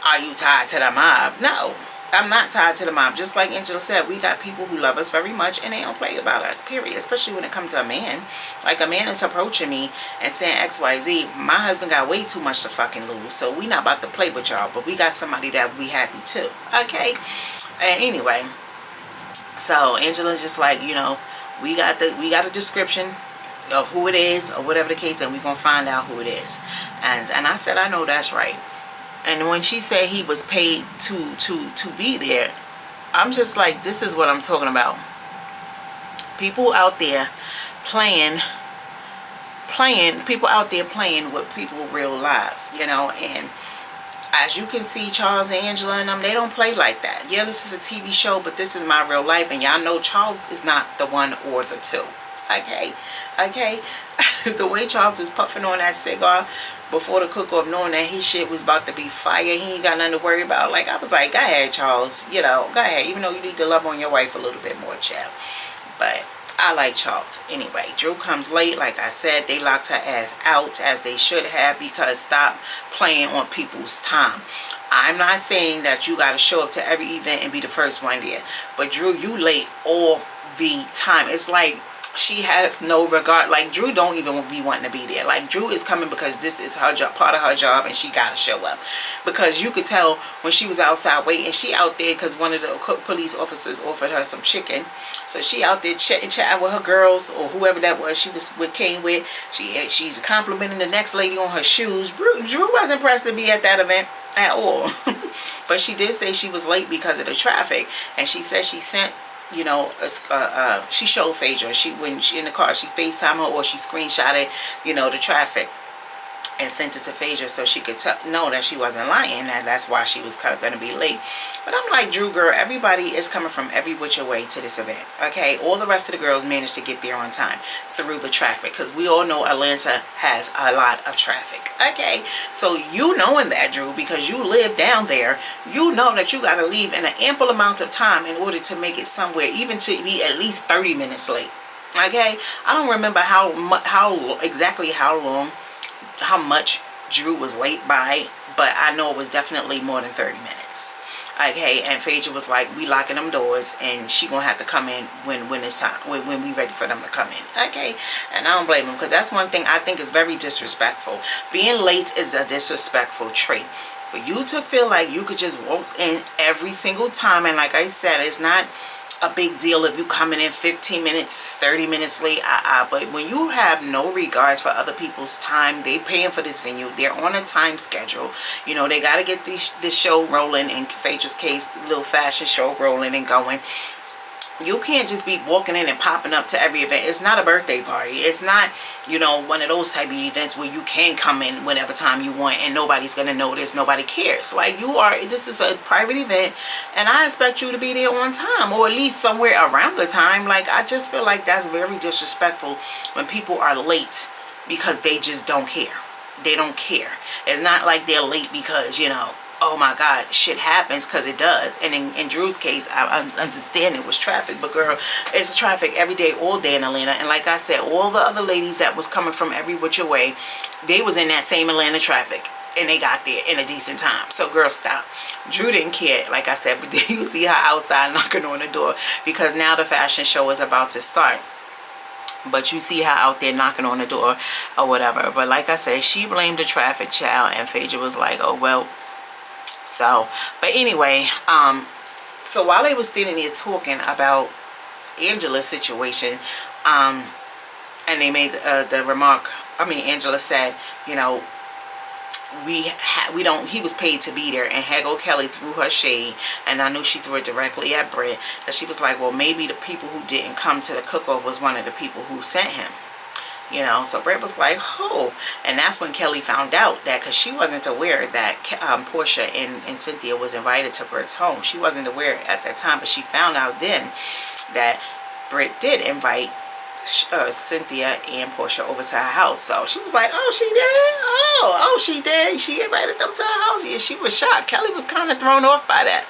are you tied to the mob? No, I'm not tied to the mob. Just like Angela said, we got people who love us very much and they don't play about us, period. Especially when it comes to a man. Like, a man is approaching me and saying XYZ. My husband got way too much to fucking lose, so we not about to play with y'all, but we got somebody that would be happy too. Okay? And anyway, so Angela's just like, you know, we got a description of who it is or whatever the case, and we're gonna find out who it is. And I said, I know that's right. And when she said he was paid to be there, I'm just like, this is what I'm talking about. People out there playing people out there playing with people's real lives, you know. And as you can see, Charles and Angela and them, they don't play like that. Yeah, this is a TV show, but this is my real life, and y'all know Charles is not the one or the two. Okay, okay. The way Charles was puffing on that cigar before the cook-off, knowing that his shit was about to be fire, he ain't got nothing to worry about. Like, I was like, go ahead, Charles, you know, go ahead, even though you need to love on your wife a little bit more, child. But I like Charles. Anyway, Drew comes late. Like I said, they locked her ass out, as they should have, because stop playing on people's time. I'm not saying that you got to show up to every event and be the first one there, but Drew, you late all the time. It's like she has no regard. Like, Drew don't even be wanting to be there. Like, Drew is coming because this is her job, part of her job, and she gotta show up. Because you could tell when she was outside waiting, she out there because one of the police officers offered her some chicken, so she out there chatting with her girls, or whoever that was she was came with. She's complimenting the next lady on her shoes. Drew wasn't pressed to be at that event at all. But she did say she was late because of the traffic, and she said she sent, you know, she showed Phaedra, when she in the car, she FaceTime her, or she screenshotted, you know, the traffic and sent it to Phaedra so she could know that she wasn't lying, and that's why she was going to be late. But I'm like, Drew, girl, everybody is coming from every which way to this event, okay? All the rest of the girls managed to get there on time through the traffic, because we all know Atlanta has a lot of traffic, okay? So you knowing that, Drew, because you live down there, you know that you got to leave in an ample amount of time in order to make it somewhere, even to be at least 30 minutes late, okay? I don't remember exactly how much Drew was late by, but I know it was definitely more than 30 minutes. Okay, and Phaedra was like, we locking them doors, and she gonna have to come in when it's time, when we ready for them to come in. Okay, and I don't blame them, because that's one thing I think is very disrespectful. Being late is a disrespectful trait. For you to feel like you could just walk in every single time, and like I said, it's not a big deal if you coming in 15 minutes 30 minutes late, but when you have no regards for other people's time, they paying for this venue, they're on a time schedule, you know, they got to get this show rolling, in Phaedra's case, the little fashion show rolling and going. You can't just be walking in and popping up to every event. It's not a birthday party. It's not, you know, one of those type of events where you can come in whenever time you want and nobody's going to notice. Nobody cares. Like, this is a private event, and I expect you to be there on time, or at least somewhere around the time. Like, I just feel like that's very disrespectful when people are late because they just don't care. They don't care. It's not like they're late because, you know, oh my God, shit happens, because it does. And in Drew's case, I understand it was traffic, but girl, it's traffic every day, all day in Atlanta. And like I said, all the other ladies that was coming from every which way, they was in that same Atlanta traffic, and they got there in a decent time. So girl, stop. Drew didn't care, like I said, but then you see her outside knocking on the door, because now the fashion show is about to start. But you see her out there knocking on the door or whatever. But like I said, she blamed the traffic, child, and Phaedra was like, oh well. So, but anyway, so while they were standing there talking about Angela's situation, and they made the remark, I mean, Angela said, you know, he was paid to be there, and Hagel Kelly threw her shade, and I knew she threw it directly at Brit, that she was like, well, maybe the people who didn't come to the cook-off was one of the people who sent him. You know, so Brit was like, oh, and that's when Kelly found out that, because she wasn't aware that Portia and Cynthia was invited to Brit's home. She wasn't aware at that time, but she found out then that Brit did invite Cynthia and Portia over to her house. So she was like, oh, she did? Oh, she did. She invited them to her house. Yeah, she was shocked. Kelly was kind of thrown off by that,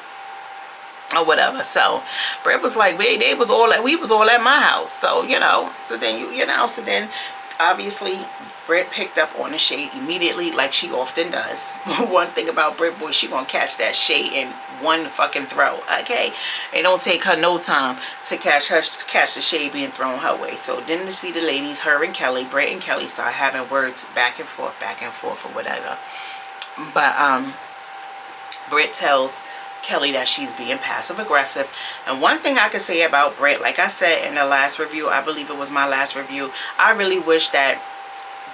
or whatever. So Brit was like, we was all at my house. So, you know, so then obviously Brit picked up on the shade immediately, like she often does. One thing about Brit, boy, she gonna catch that shade in one fucking throw. Okay, it don't take her no time to catch the shade being thrown her way. So then to see the ladies, her and Kelly, Brit and Kelly, start having words back and forth or whatever. But Brit tells Kelly that she's being passive aggressive. And one thing I could say about Brit, like I said in the last review, I believe it was my last review, I really wish that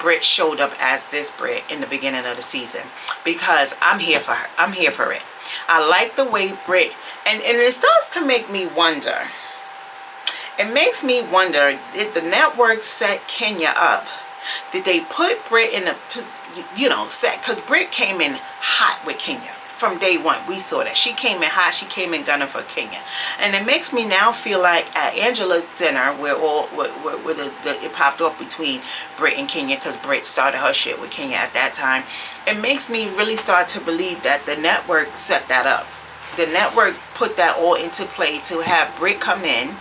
Brit showed up as this Brit in the beginning of the season, because I'm here for her. I'm here for it. I like the way Brit, and it starts to make me wonder. It makes me wonder, did the network set Kenya up Did they put Brit in a, you know, set? Because Brit came in hot with Kenya. From day one, we saw that. She came in hot. She came in gunning for Kenya. And it makes me now feel like at Angela's dinner, where it popped off between Brit and Kenya, because Brit started her shit with Kenya at that time. It makes me really start to believe that the network set that up. The network put that all into play to have Brit come in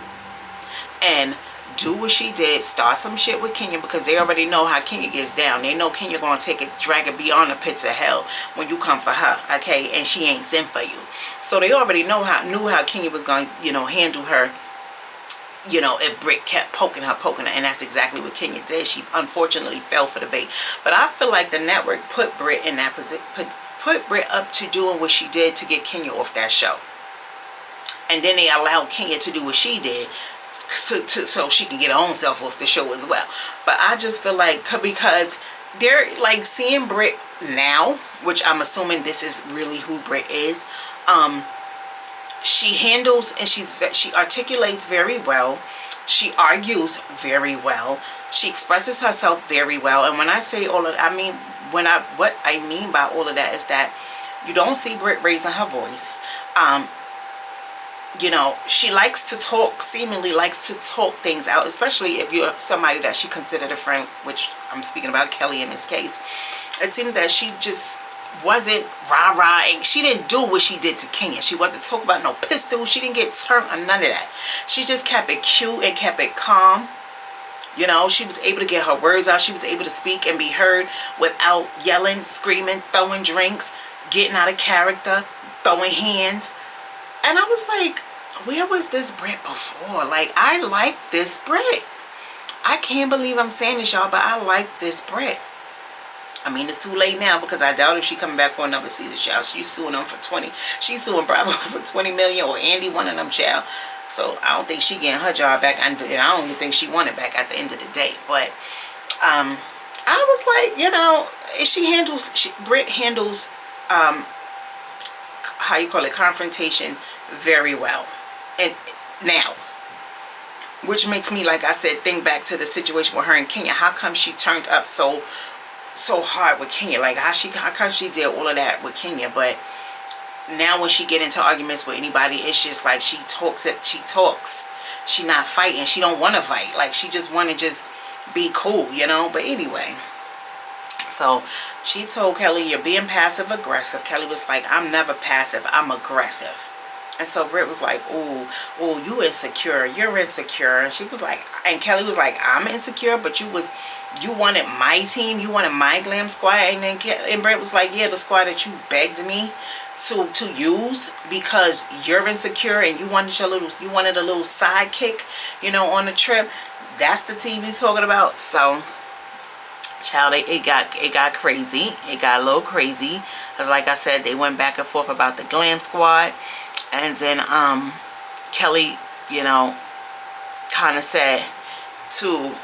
and do what she did, start some shit with Kenya, because they already know how Kenya gets down. They know Kenya gonna take it, drag it beyond the pits of hell when you come for her, okay? And she ain't sent for you. So they already knew how Kenya was gonna, you know, handle her, you know, if Brit kept poking her, and that's exactly what Kenya did. She unfortunately fell for the bait. But I feel like the network put Brit in that position, put Brit up to doing what she did to get Kenya off that show. And then they allowed Kenya to do what she did, so she can get her own self off the show as well. But I just feel like, because they're like seeing Brit now, which I'm assuming this is really who Brit is. She handles and she articulates very well. She argues very well. She expresses herself very well. And when I say all of that, I mean, what I mean by all of that is that you don't see Brit raising her voice. You know, she likes to talk, seemingly likes to talk things out, especially if you're somebody that she considered a friend, which I'm speaking about Kelly in this case. It seems that she just wasn't rah-rah, and she didn't do what she did to Kenya. She wasn't talking about no pistol. She didn't get turned or none of that. She just kept it cute and kept it calm. You know, she was able to get her words out. She was able to speak and be heard without yelling, screaming, throwing drinks, getting out of character, throwing hands. And I was like, where was this Brit before? Like, I like this Brit. I can't believe I'm saying this, y'all, but I like this Brit. I mean, it's too late now, because I doubt if she coming back for another season, child. She's suing them for 20. She's suing Bravo for 20 million, or Andy, one of them, child. So I don't think she getting her job back. And I don't even think she won it back at the end of the day. But I was like, you know, Brit handles how you call it, confrontation very well. And now, which makes me, like I said, think back to the situation with her and Kenya. How come she turned up so hard with Kenya? Like, how come she did all of that with Kenya? But now when she get into arguments with anybody, it's just like she talks. She not fighting. She don't want to fight. Like, she just want to just be cool, you know. But anyway, so she told Kelly, you're being passive aggressive. Kelly was like, I'm never passive, I'm aggressive. And so Brit was like, oh, you insecure, you're insecure. And she was like, and Kelly was like, I'm insecure, but you wanted my team, you wanted my glam squad. And then Brit was like, yeah, the squad that you begged me to use because you're insecure and you wanted a little sidekick, you know, on the trip. That's the team he's talking about. So, child, it got crazy. It got a little crazy, because like I said, they went back and forth about the glam squad. And then Kelly, you know, kind of said to,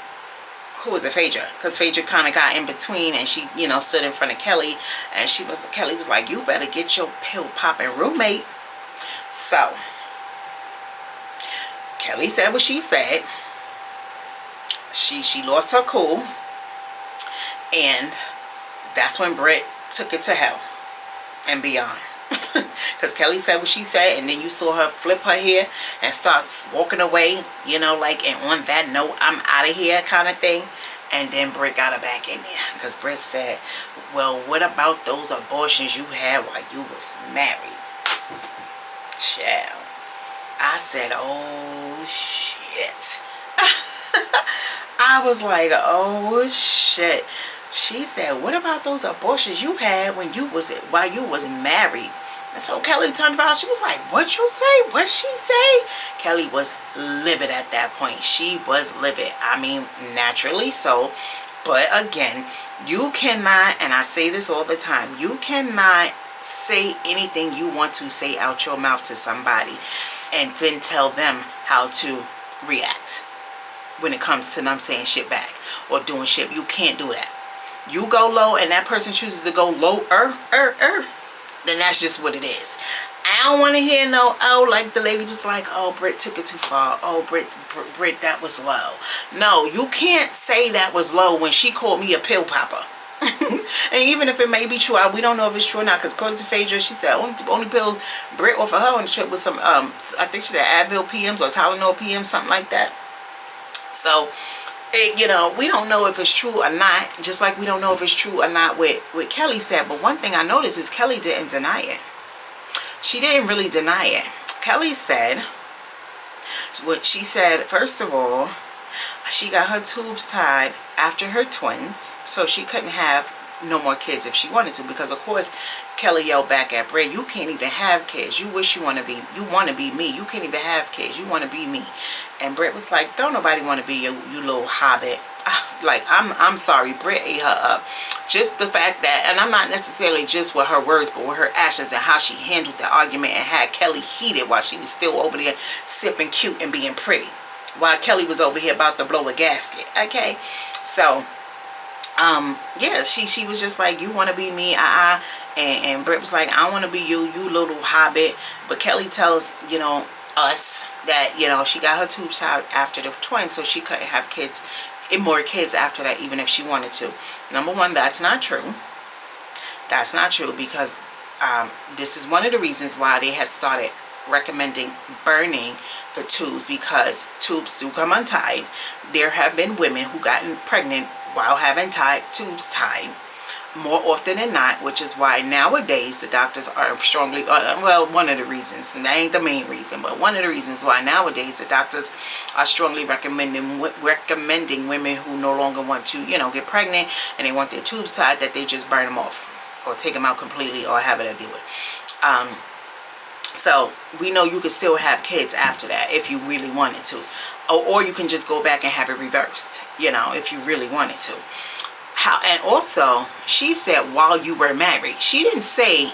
who was it, Phaedra? Because Phaedra kind of got in between, and she, you know, stood in front of Kelly, and Kelly was like, you better get your pill popping roommate. So Kelly said what she said. She lost her cool, and that's when Brit took it to hell and beyond. Because Kelly said what she said, and then you saw her flip her hair and start walking away, you know, like, and on that note, I'm out of here kind of thing. And then Brit got her back in there, because Brit said, well, what about those abortions you had while you was married? Child. I said, oh shit. I was like, oh shit. She said, what about those abortions you had while you was married? And so Kelly turned around. She was like, what you say? What she say? Kelly was livid at that point. She was livid. I mean, naturally so. But again, you cannot, and I say this all the time, you cannot say anything you want to say out your mouth to somebody and then tell them how to react when it comes to them saying shit back or doing shit. You can't do that. You go low and that person chooses to go lower, then that's just what it is. I I don't want to hear no, oh, like the lady was like, oh, Brit took it too far. Oh, Brit, that was low. No, you can't say that was low when she called me a pill popper. And even if it may be true, we don't know if it's true or not, because according to Phaedra, she said only pills Brit offered her on the trip was some, I think she said Advil PMs or Tylenol PMs, something like that. So, you know, we don't know if it's true or not, just like we don't know if it's true or not with Kelly said. But one thing I noticed is Kelly didn't deny it. She didn't really deny it. Kelly said, what she said, first of all, she got her tubes tied after her twins, so she couldn't have no more kids if she wanted to, because of course Kelly yelled back at Brit, you can't even have kids. You wish you want to be me. You can't even have kids. You want to be me. And Brit was like, don't nobody want to be you little hobbit. Like, I'm sorry, Brit ate her up. Just the fact that, and I'm not necessarily just with her words, but with her actions and how she handled the argument and had Kelly heated while she was still over there sipping cute and being pretty, while Kelly was over here about to blow a gasket. Okay, so yeah, she was just like, you want to be me, and Brit was like, I want to be you little hobbit. But Kelly tells, you know, us that, you know, she got her tubes out after the twins, so she couldn't have kids, more kids after that, even if she wanted to. Number one, that's not true. That's not true, because this is one of the reasons why they had started recommending burning the tubes, because tubes do come untied. There have been women who gotten pregnant while having tubes tied more often than not, which is why nowadays the doctors are strongly, well, one of the reasons, and that ain't the main reason, but one of the reasons why nowadays the doctors are strongly recommending women who no longer want to, you know, get pregnant and they want their tubes tied, that they just burn them off or take them out completely or have it a do it. So we know you can still have kids after that if you really wanted to, or you can just go back and have it reversed, you know, if you really wanted to. And also, she said while you were married. She didn't say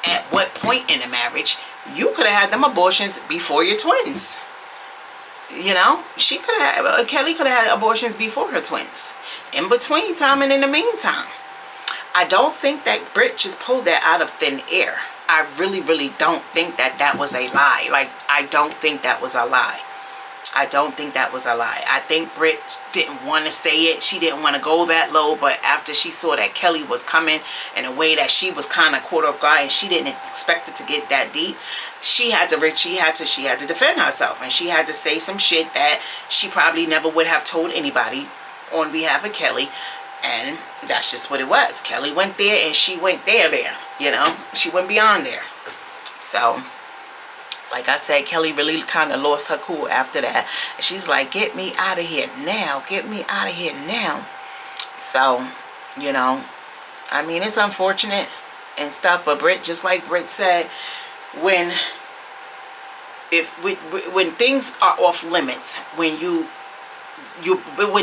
at what point in the marriage. You could have had them abortions before your twins. You know, she could have, Kelly could have had abortions before her twins, in between time and in the meantime. I don't think that Brit just pulled that out of thin air. I really, really don't think that that was a lie. Like, I don't think that was a lie. I don't think that was a lie. I think Brit didn't want to say it. She didn't want to go that low, but after she saw that Kelly was coming in a way that she was kind of caught off guard and she didn't expect it to get that deep, she had to defend herself, and she had to say some shit that she probably never would have told anybody on behalf of Kelly. And that's just what it was. Kelly went there and she went there, you know, she went beyond there. So, like I said, Kelly really kind of lost her cool after that. She's like, get me out of here now. Get me out of here now. So, you know, I mean, it's unfortunate and stuff. But Brit, just like Brit said, when things are off limits, when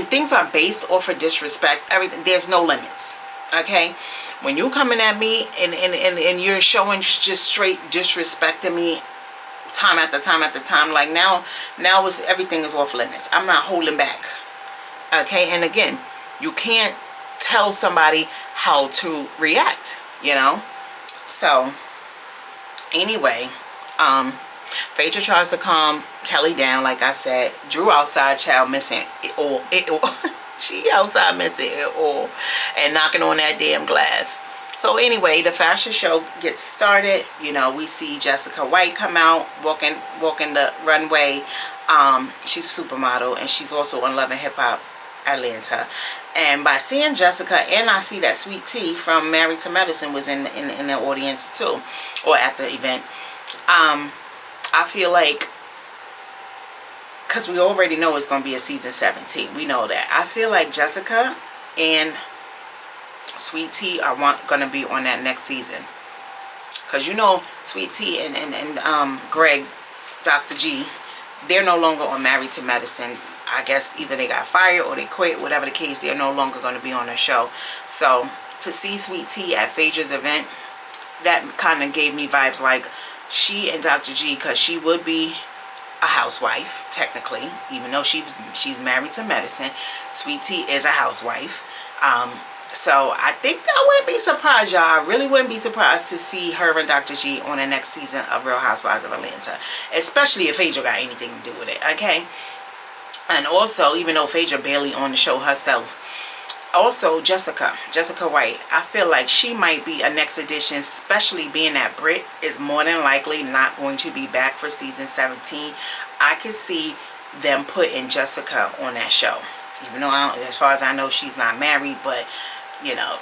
things are based off of disrespect, everything, there's no limits. Okay? When you coming at me and you're showing just straight disrespecting me, time after time after time, like now everything is off limits. I'm not holding back. Okay, and again, you can't tell somebody how to react, you know. So anyway, Phaedra tries to calm Kelly down, like I said. Drew outside, child, missing it all. She outside missing it all and knocking on that damn glass. So anyway, the fashion show gets started. You know, we see Jessica White come out, walking the runway. She's a supermodel, and she's also on Love and Hip Hop Atlanta. And by seeing Jessica, and I see that Sweet Tea from Married to Medicine was in the audience too, or at the event. I feel like, because we already know it's going to be a season 17. We know that. I feel like Jessica and Sweet Tea are going to be on that next season, because you know Sweet Tea and Greg, Dr. G, they're no longer on Married to Medicine. I guess either they got fired or they quit, whatever the case, they're no longer going to be on the show. So to see Sweet Tea at Phaedra's event, that kind of gave me vibes like she and Dr. G, because she would be a housewife technically, even though she's Married to Medicine. Sweet Tea is a housewife. So I think I wouldn't be surprised, y'all. I really wouldn't be surprised to see her and Dr. G on the next season of Real Housewives of Atlanta. Especially if Phaedra got anything to do with it, okay? And also, even though Phaedra barely on the show herself, also Jessica White, I feel like she might be a next addition, especially being that Brit is more than likely not going to be back for season 17. I could see them putting Jessica on that show, even though as far as I know she's not married, but you know,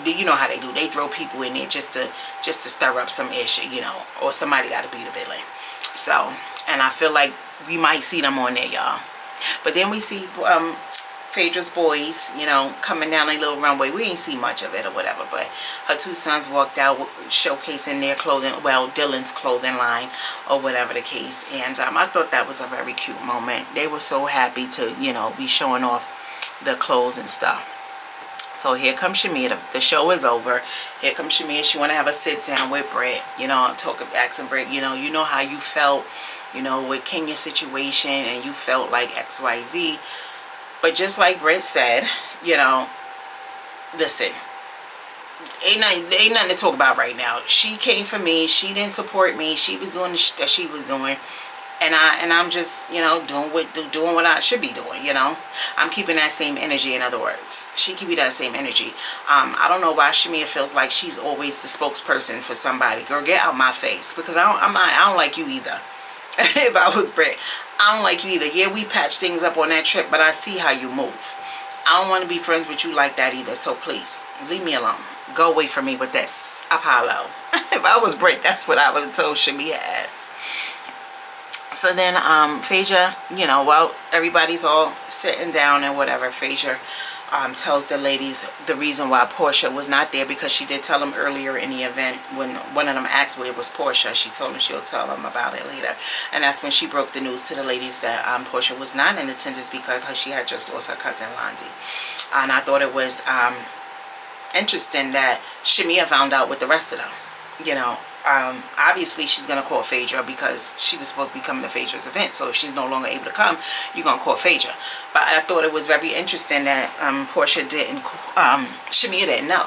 you know how they do. They throw people in there just to stir up some issue, you know, or somebody got to be the villain. So, and I feel like we might see them on there, y'all. But then we see Phaedra's boys, you know, coming down a little runway. We ain't see much of it or whatever, but her two sons walked out showcasing their clothing, well, Dylan's clothing line or whatever the case. And I thought that was a very cute moment. They were so happy to, you know, be showing off the clothes and stuff. So here comes Shamia. The show is over. Here comes Shamia. She want to have a sit down with Brit, you know, asking Brit, you know how you felt, you know, with Kenya's situation, and you felt like XYZ. But just like Brit said, you know, listen, ain't nothing to talk about right now. She came for me. She didn't support me. She was doing the shit that she was doing. And I'm just, you know, doing what I should be doing, you know. I'm keeping that same energy, in other words. She keeping that same energy. I don't know why Shamia feels like she's always the spokesperson for somebody. Girl, get out my face. Because I don't like you either. If I was Brit, I don't like you either. Yeah, we patched things up on that trip, but I see how you move. I don't want to be friends with you like that either. So please, leave me alone. Go away from me with this. Apollo. If I was Brit, that's what I would have told Shamia as. So then Phaedra, you know, while everybody's all sitting down and whatever, Phaedra tells the ladies the reason why Portia was not there, because she did tell them earlier in the event when one of them asked where it was Portia. She told them she'll tell them about it later. And that's when she broke the news to the ladies that Portia was not in attendance because she had just lost her cousin Lonzy. And I thought it was interesting that Shamia found out with the rest of them, you know. Obviously she's going to call Phaedra because she was supposed to be coming to Phaedra's event. So if she's no longer able to come, you're going to call Phaedra. But I thought it was very interesting that Portia didn't, Shamia didn't know.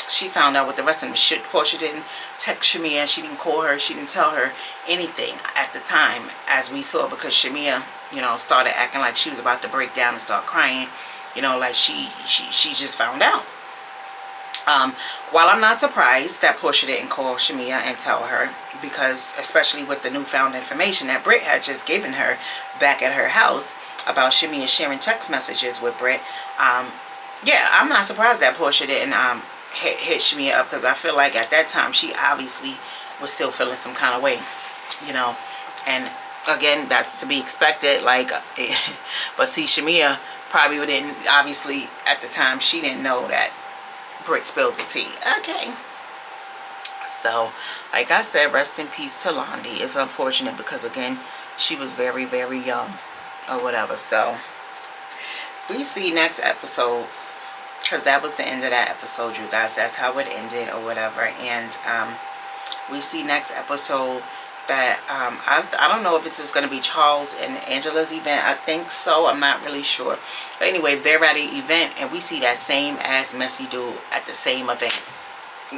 She found out with the rest of them. Portia didn't text Shamia. She didn't call her. She didn't tell her anything at the time, as we saw, because Shamia, you know, started acting like she was about to break down and start crying. You know, like she just found out. While I'm not surprised that Portia didn't call Shamia and tell her, because especially with the newfound information that Brit had just given her back at her house about Shamia sharing text messages with Brit, yeah, I'm not surprised that Portia didn't hit Shamia up, because I feel like at that time she obviously was still feeling some kind of way, you know. And again, that's to be expected, like, but see, Shamia probably didn't, obviously at the time she didn't know that Brit spilled the tea. Okay. So, like I said, rest in peace to Londy. It's unfortunate because, again, she was very, very young or whatever. So, we see next episode, because that was the end of that episode, you guys. That's how it ended or whatever. And we see next episode that I don't know if it's just going to be Charles and Angela's event. I think so. I'm not really sure. But anyway, they're at an event, and we see that same ass messy dude at the same event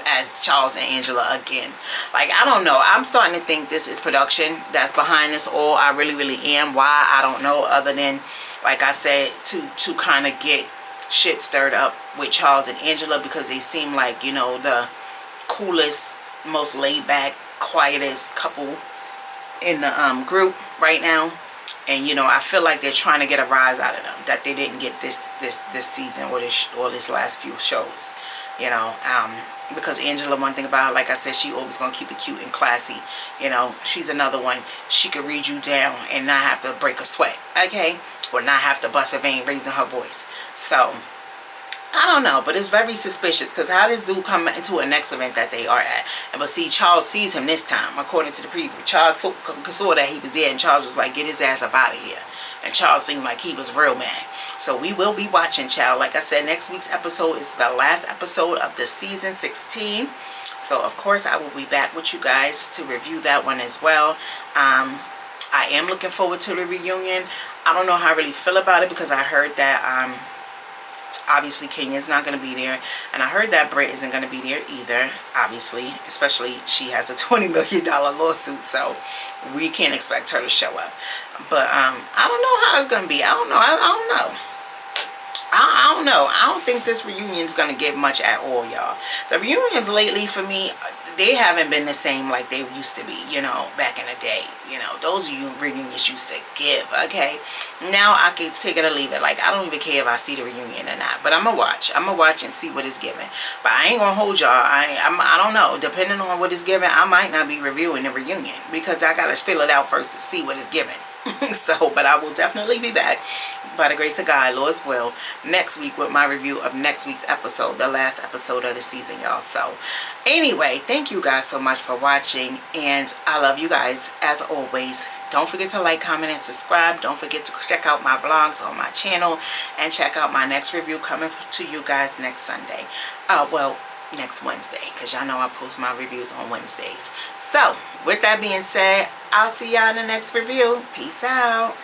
as Charles and Angela again. Like, I don't know. I'm starting to think this is production that's behind this all. I really, really am. Why? I don't know, other than, like I said, to kind of get shit stirred up with Charles and Angela, because they seem like, you know, the coolest, most laid back, quietest couple in the group right now. And, you know, I feel like they're trying to get a rise out of them that they didn't get this season or this last few shows, you know. Because Angela, one thing about her, like I said, she always gonna keep it cute and classy, you know. She's another one. She could read you down and not have to break a sweat, okay, or not have to bust a vein raising her voice. So I don't know, but it's very suspicious, because how this dude come into a next event that they are at, and but see, Charles sees him this time, according to the preview. Charles saw that he was there, and Charles was like, get his ass up out of here. And Charles seemed like he was real mad. So we will be watching, child. Like I said, next week's episode is the last episode of the season 16. So of course I will be back with you guys to review that one as well. I am looking forward to the reunion. I don't know how I really feel about it, because I heard that Obviously, Kenya's not going to be there. And I heard that Brit isn't going to be there either, obviously. Especially, she has a $20 million lawsuit, so we can't expect her to show up. But I don't know how it's going to be. I don't know. I don't know. I don't know. I don't think this reunion is going to give much at all, y'all. The reunions lately, for me, they haven't been the same like they used to be, you know, back in the day. You know, those reunions used to give, okay? Now I can take it or leave it. Like, I don't even care if I see the reunion or not. But I'm going to watch. I'm going to watch and see what it's giving. But I ain't going to hold y'all. I don't know. Depending on what it's giving, I might not be reviewing the reunion. Because I got to fill it out first to see what it's giving. So, but I will definitely be back, by the grace of God, Lord's will, next week with my review of next week's episode, the last episode of the season, y'all. So anyway, thank you guys so much for watching, and I love you guys as always. Don't forget to like, comment, and subscribe. Don't forget to check out my vlogs on my channel, and check out my next review coming to you guys next Sunday. Well, next Wednesday, because y'all know I post my reviews on Wednesdays. So with that being said, I'll see y'all in the next review. Peace out.